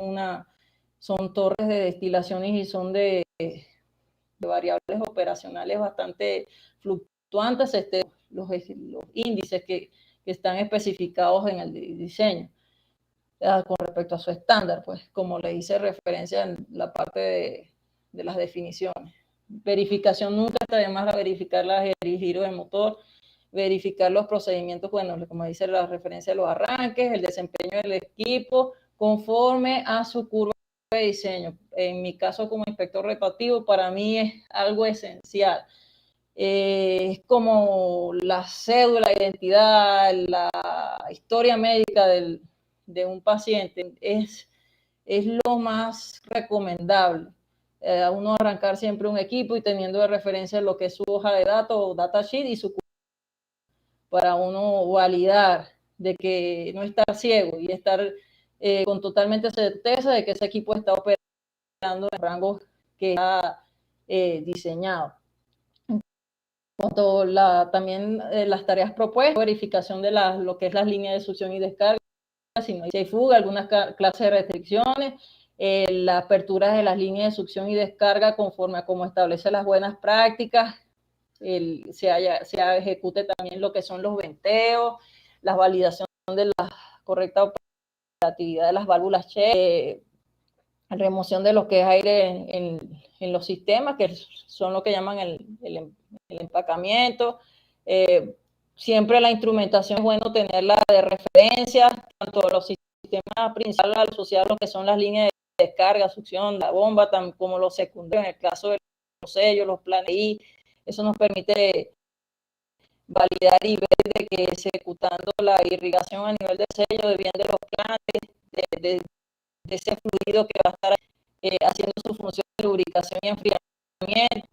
torres de destilaciones y son de variables operacionales bastante fluctuantes, los índices que están especificados en el diseño con respecto a su estándar, pues como le hice referencia en la parte de las definiciones. Verificación nunca está de más, verificar el giro del motor, verificar los procedimientos, bueno, como dice la referencia de los arranques, el desempeño del equipo conforme a su curva de diseño. En mi caso como inspector retroactivo, para mí es algo esencial. Es como la cédula, la identidad, la historia médica de un paciente. Es lo más recomendable. Uno arrancar siempre un equipo y teniendo de referencia lo que es su hoja de datos o datasheet y su para uno validar de que no estar ciego y estar con totalmente certeza de que ese equipo está operando en rangos que ha diseñado. También las tareas propuestas, verificación de lo que es las líneas de succión y descarga, si no hay fuga, algunas clases de restricciones, la apertura de las líneas de succión y descarga conforme a cómo establece las buenas prácticas, se ejecute también lo que son los venteos, la validación de la correcta operatividad de las válvulas check, remoción de lo que es aire en los sistemas, que son lo que llaman el empacamiento. Siempre la instrumentación es bueno tenerla de referencia, tanto los sistemas principales asociados a lo que son las líneas de descarga, succión, la bomba, como los secundarios, en el caso de los sellos, los planes I. Eso nos permite validar y ver de que ejecutando la irrigación a nivel de sello, de bien de los planes, de ese fluido que va a estar haciendo su función de lubricación y enfriamiento,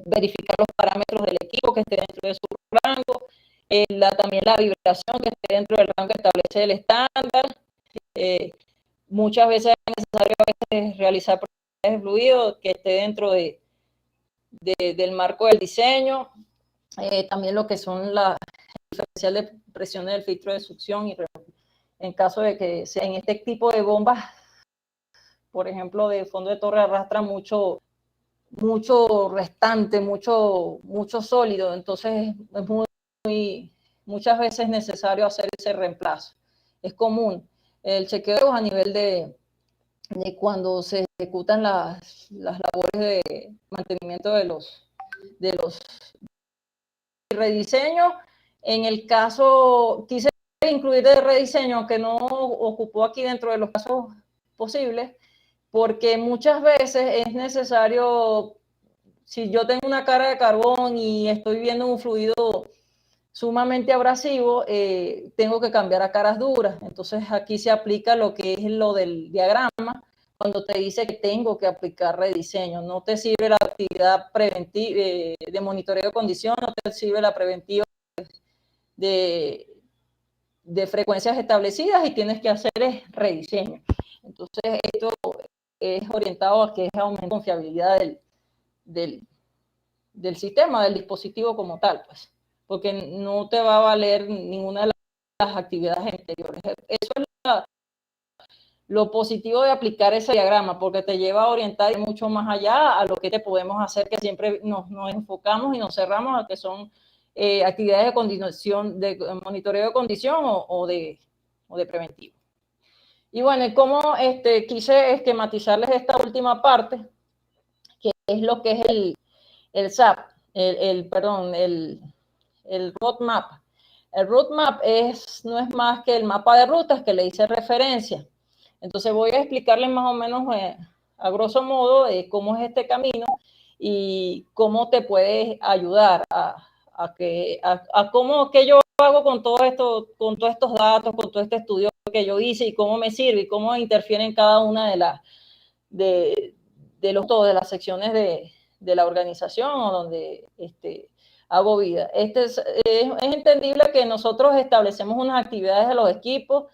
verificar los parámetros del equipo que esté dentro de su rango, también la vibración que esté dentro del rango que establece el estándar. Muchas veces es necesario realizar pruebas de fluido que esté dentro del marco del diseño. También lo que son la diferencial de presiones del filtro de succión, y en caso de que sea en este tipo de bombas, por ejemplo, de fondo de torre, arrastra mucho restante, mucho sólido, entonces es muchas veces necesario hacer ese reemplazo. Es común el chequeo a nivel de cuando se ejecutan las labores de mantenimiento de los rediseños. En el caso, quise incluir el rediseño, que no ocupó aquí dentro de los casos posibles, porque muchas veces es necesario, si yo tengo una cara de carbón y estoy viendo un fluido sumamente abrasivo, tengo que cambiar a caras duras. Entonces aquí se aplica lo que es lo del diagrama, cuando te dice que tengo que aplicar rediseño. No te sirve la actividad preventiva de monitoreo de condición, no te sirve la preventiva de frecuencias establecidas, y tienes que hacer rediseño. Entonces esto es orientado a que es aumento de confiabilidad del sistema, del dispositivo como tal, pues, porque no te va a valer ninguna de las actividades anteriores. Eso es lo positivo de aplicar ese diagrama, porque te lleva a orientar mucho más allá a lo que te podemos hacer, que siempre nos enfocamos y nos cerramos a que son actividades de condición, de monitoreo de condición o de preventivo. Y bueno, como quise esquematizarles esta última parte, que es lo que es el SAP, perdón, el roadmap. El roadmap no es más que el mapa de rutas que le hice referencia. Entonces voy a explicarles más o menos a grosso modo cómo es este camino y cómo te puede ayudar a cómo que yo hago con todo esto, con todos estos datos, con todo este estudio que yo hice, y cómo me sirve y cómo interfiere en cada una de las secciones de la organización o donde hago vida. Es entendible que nosotros establecemos unas actividades de los equipos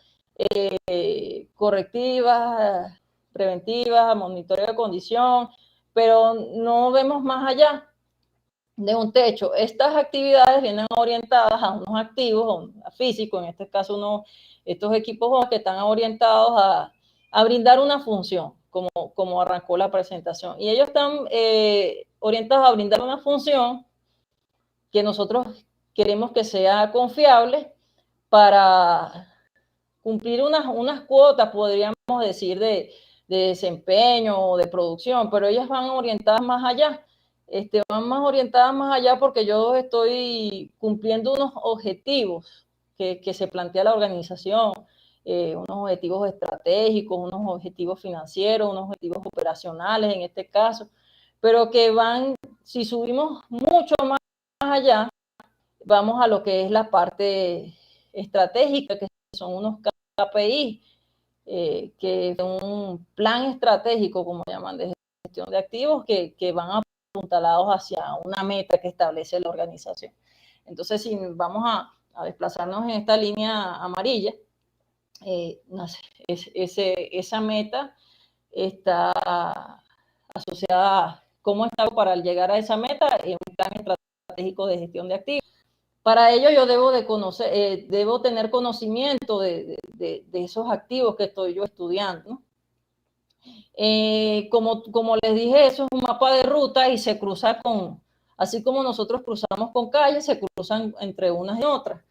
correctivas, preventivas, monitoreo de condición, pero no vemos más allá de un techo. Estas actividades vienen orientadas a unos activos, a físicos, en este caso estos equipos que están orientados a brindar una función, como arrancó la presentación. Y ellos están orientados a brindar una función que nosotros queremos que sea confiable para cumplir unas cuotas, podríamos decir, de desempeño o de producción, pero ellas van orientadas más allá. Van más orientadas más allá porque yo estoy cumpliendo unos objetivos que se plantea la organización, unos objetivos estratégicos, unos objetivos financieros, unos objetivos operacionales en este caso, pero que van, si subimos mucho más allá, vamos a lo que es la parte estratégica, que son unos KPI, que es un plan estratégico, como llaman, de gestión de activos, que van apuntalados hacia una meta que establece la organización. Entonces, si vamos a desplazarnos en esta línea amarilla, esa meta está asociada a cómo está para llegar a esa meta en un plan estratégico de gestión de activos. Para ello yo debo tener conocimiento de esos activos que estoy yo estudiando, ¿no? Como les dije, eso es un mapa de ruta y se cruza así como nosotros cruzamos con calles, se cruzan entre unas y otras.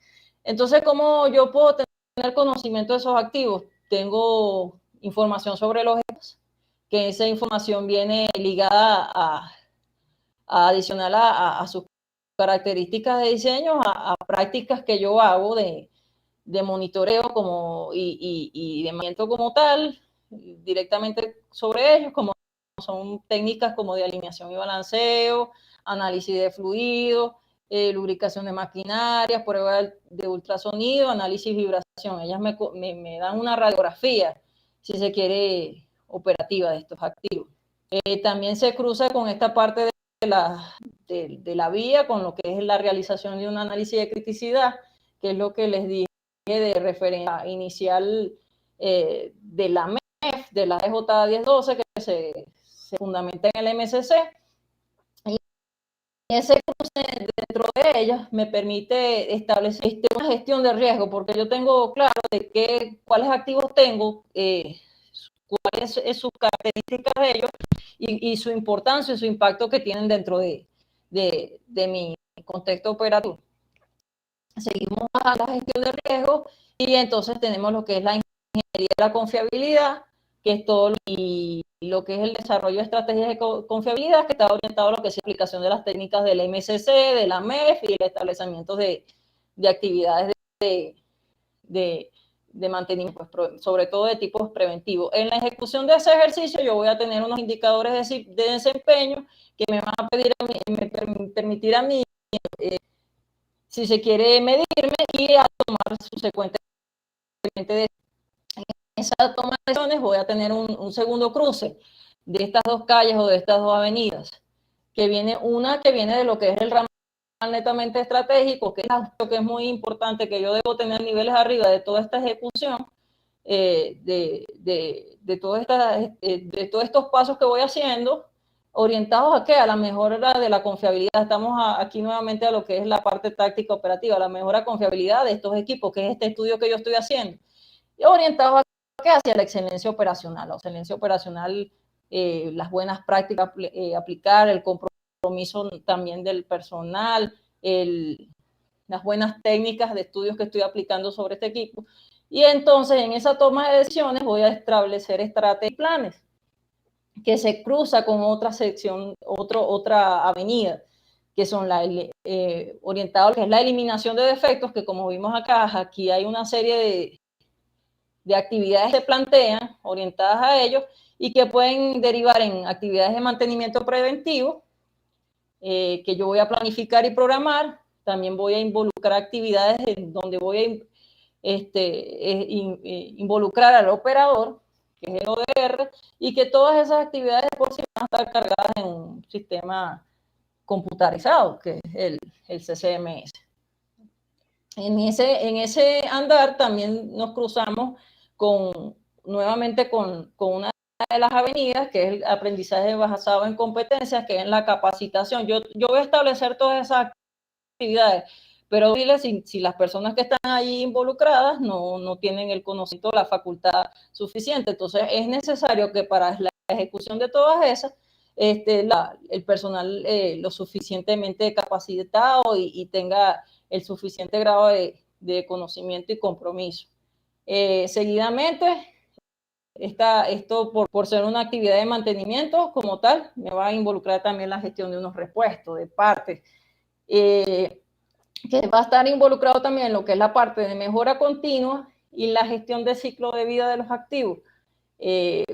Entonces, ¿cómo yo puedo tener conocimiento de esos activos? Tengo información sobre los ejes, que esa información viene ligada adicional a sus características de diseño, a prácticas que yo hago de monitoreo y de mantenimiento como tal, directamente sobre ellos, como son técnicas como de alineación y balanceo, análisis de fluidos, lubricación de maquinaria, prueba de ultrasonido, análisis y vibración. Ellas me dan una radiografía, si se quiere, operativa de estos activos. También se cruza con esta parte de la vía, con lo que es la realización de un análisis de criticidad, que es lo que les dije de referencia inicial de la MEF, de la EJ 1012, que se fundamenta en el MSC. Y ese cruce dentro de ellas me permite establecer una gestión de riesgo, porque yo tengo claro de cuáles activos tengo, cuáles son sus características de ellos y su importancia y su impacto que tienen dentro de mi contexto operativo. Seguimos a la gestión de riesgo y entonces tenemos lo que es la ingeniería de la confiabilidad, que es todo lo que es el desarrollo de estrategias de confiabilidad, que está orientado a lo que es la aplicación de las técnicas del MSC, de la MEF y el establecimiento de actividades de mantenimiento, pues, sobre todo de tipos preventivos. En la ejecución de ese ejercicio yo voy a tener unos indicadores de desempeño que me van a permitir a mí, si se quiere, medirme y a tomar subsecuentemente de esa toma de decisiones. Voy a tener un segundo cruce de estas dos calles o de estas dos avenidas, que viene de lo que es el ramal netamente estratégico, que es muy importante, que yo debo tener niveles arriba de toda esta ejecución, de todos estos pasos que voy haciendo, orientados a qué, a la mejora de la confiabilidad. Estamos aquí nuevamente a lo que es la parte táctica operativa, la mejora confiabilidad de estos equipos, que es este estudio que yo estoy haciendo, y orientados a qué, hacia la excelencia operacional. La excelencia operacional, las buenas prácticas aplicar, el compromiso también del personal, las buenas técnicas de estudios que estoy aplicando sobre este equipo. Y entonces en esa toma de decisiones voy a establecer estrategias y planes que se cruza con otra sección, otra avenida, que son orientados, que es la eliminación de defectos, que como vimos acá, aquí hay una serie de actividades que se plantean orientadas a ellos y que pueden derivar en actividades de mantenimiento preventivo, que yo voy a planificar y programar. También voy a involucrar actividades en donde voy a involucrar al operador, que es el ODR, y que todas esas actividades por sí van a estar cargadas en un sistema computarizado, que es el CCMS. En ese andar también nos cruzamos nuevamente con una de las avenidas, que es el aprendizaje basado en competencias, que es la capacitación. Yo voy a establecer todas esas actividades, pero si las personas que están ahí involucradas no tienen el conocimiento, la facultad suficiente. Entonces es necesario que para la ejecución de todas esas, el personal lo suficientemente capacitado y tenga el suficiente grado de conocimiento y compromiso. Seguidamente, esto por ser una actividad de mantenimiento como tal, me va a involucrar también la gestión de unos repuestos, de partes, que va a estar involucrado también en lo que es la parte de mejora continua y la gestión de ciclo de vida de los activos. En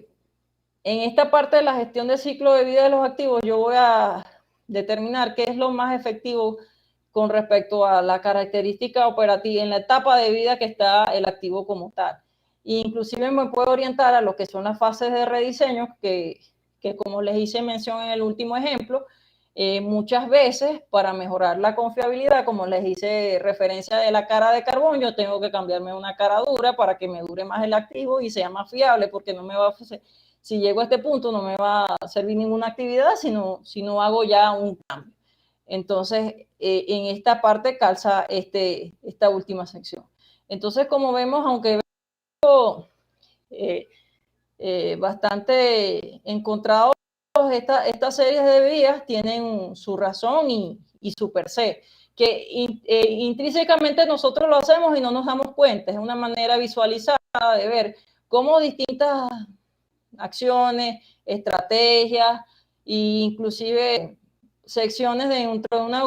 esta parte de la gestión de ciclo de vida de los activos, yo voy a determinar qué es lo más efectivo con respecto a la característica operativa en la etapa de vida que está el activo como tal. E inclusive me puedo orientar a lo que son las fases de rediseño, que como les hice mención en el último ejemplo, muchas veces para mejorar la confiabilidad, como les hice referencia de la cara de carbón, yo tengo que cambiarme una cara dura para que me dure más el activo y sea más fiable, porque no me va a ofrecer, si llego a este punto no me va a servir ninguna actividad si no hago ya un cambio. Entonces, en esta parte calza esta última sección. Entonces, como vemos, aunque veo bastante encontrado, estas series de vías tienen su razón y su per se. intrínsecamente nosotros lo hacemos y no nos damos cuenta. Es una manera visualizada de ver cómo distintas acciones, estrategias e inclusive secciones dentro de una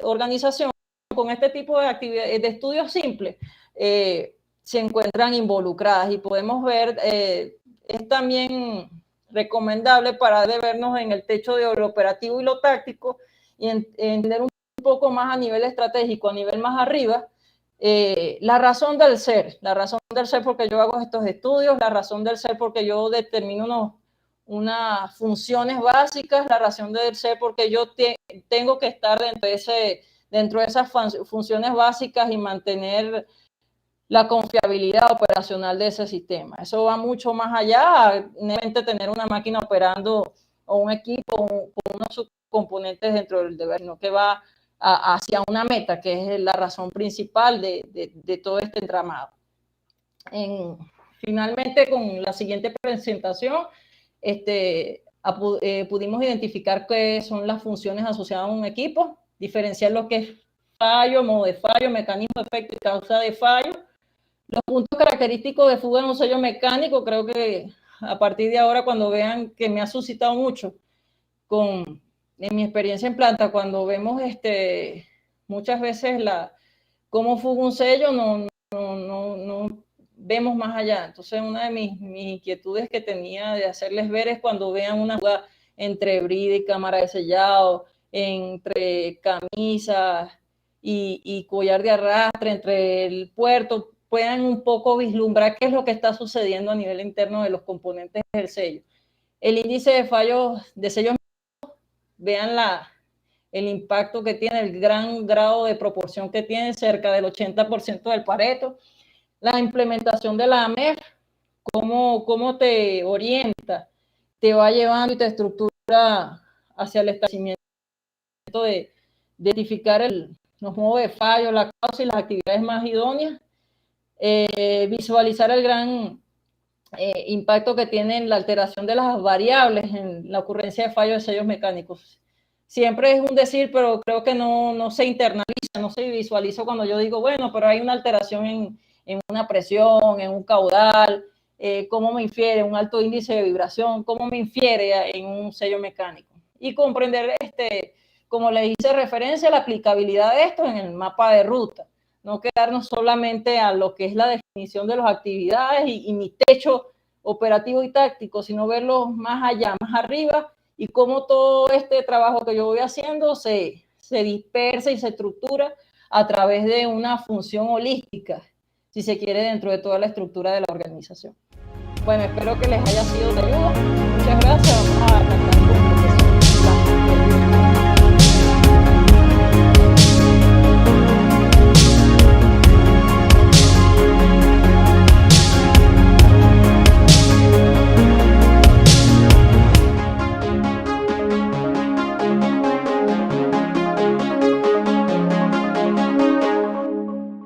organización con este tipo de actividades, de estudios simples, se encuentran involucradas, y podemos ver, es también recomendable para de vernos en el techo de lo operativo y lo táctico, y entender un poco más a nivel estratégico, a nivel más arriba, la razón del ser porque yo hago estos estudios, la razón del ser porque yo determino unas funciones básicas, la razón del ser porque yo tengo que estar dentro de esas funciones básicas y mantener la confiabilidad operacional de ese sistema. Eso va mucho más allá de tener una máquina operando o un equipo con unos subcomponentes dentro del deber, sino que va hacia una meta, que es la razón principal de todo este entramado. Finalmente, con la siguiente presentación, pudimos identificar qué son las funciones asociadas a un equipo, diferenciar lo que es fallo, modo de fallo, mecanismo, efecto y causa de fallo. Los puntos característicos de fuga en un sello mecánico, creo que a partir de ahora, cuando vean que me ha suscitado mucho en mi experiencia en planta, cuando vemos muchas veces cómo fuga un sello, no vemos más allá. Entonces, una de mis inquietudes que tenía de hacerles ver es cuando vean una fuga entre brida y cámara de sellado, entre camisas y collar de arrastre, entre el puerto, puedan un poco vislumbrar qué es lo que está sucediendo a nivel interno de los componentes del sello. El índice de fallos de sellos, vean el impacto que tiene, el gran grado de proporción que tiene, cerca del 80% del Pareto. La implementación de la AMEF, cómo te orienta, te va llevando y te estructura hacia el establecimiento de identificar los modos de fallo, la causa y las actividades más idóneas. Visualizar el gran impacto que tiene en la alteración de las variables en la ocurrencia de fallos de sellos mecánicos. Siempre es un decir, pero creo que no se internaliza, no se visualiza cuando yo digo, bueno, pero hay una alteración en una presión, en un caudal, cómo me infiere un alto índice de vibración, cómo me infiere en un sello mecánico. Y comprender, como le hice referencia, la aplicabilidad de esto en el mapa de ruta. No quedarnos solamente a lo que es la definición de las actividades y mi techo operativo y táctico, sino verlo más allá, más arriba, y cómo todo este trabajo que yo voy haciendo se dispersa y se estructura a través de una función holística, si se quiere, dentro de toda la estructura de la organización. Bueno, espero que les haya sido de ayuda. Muchas gracias. Vamos a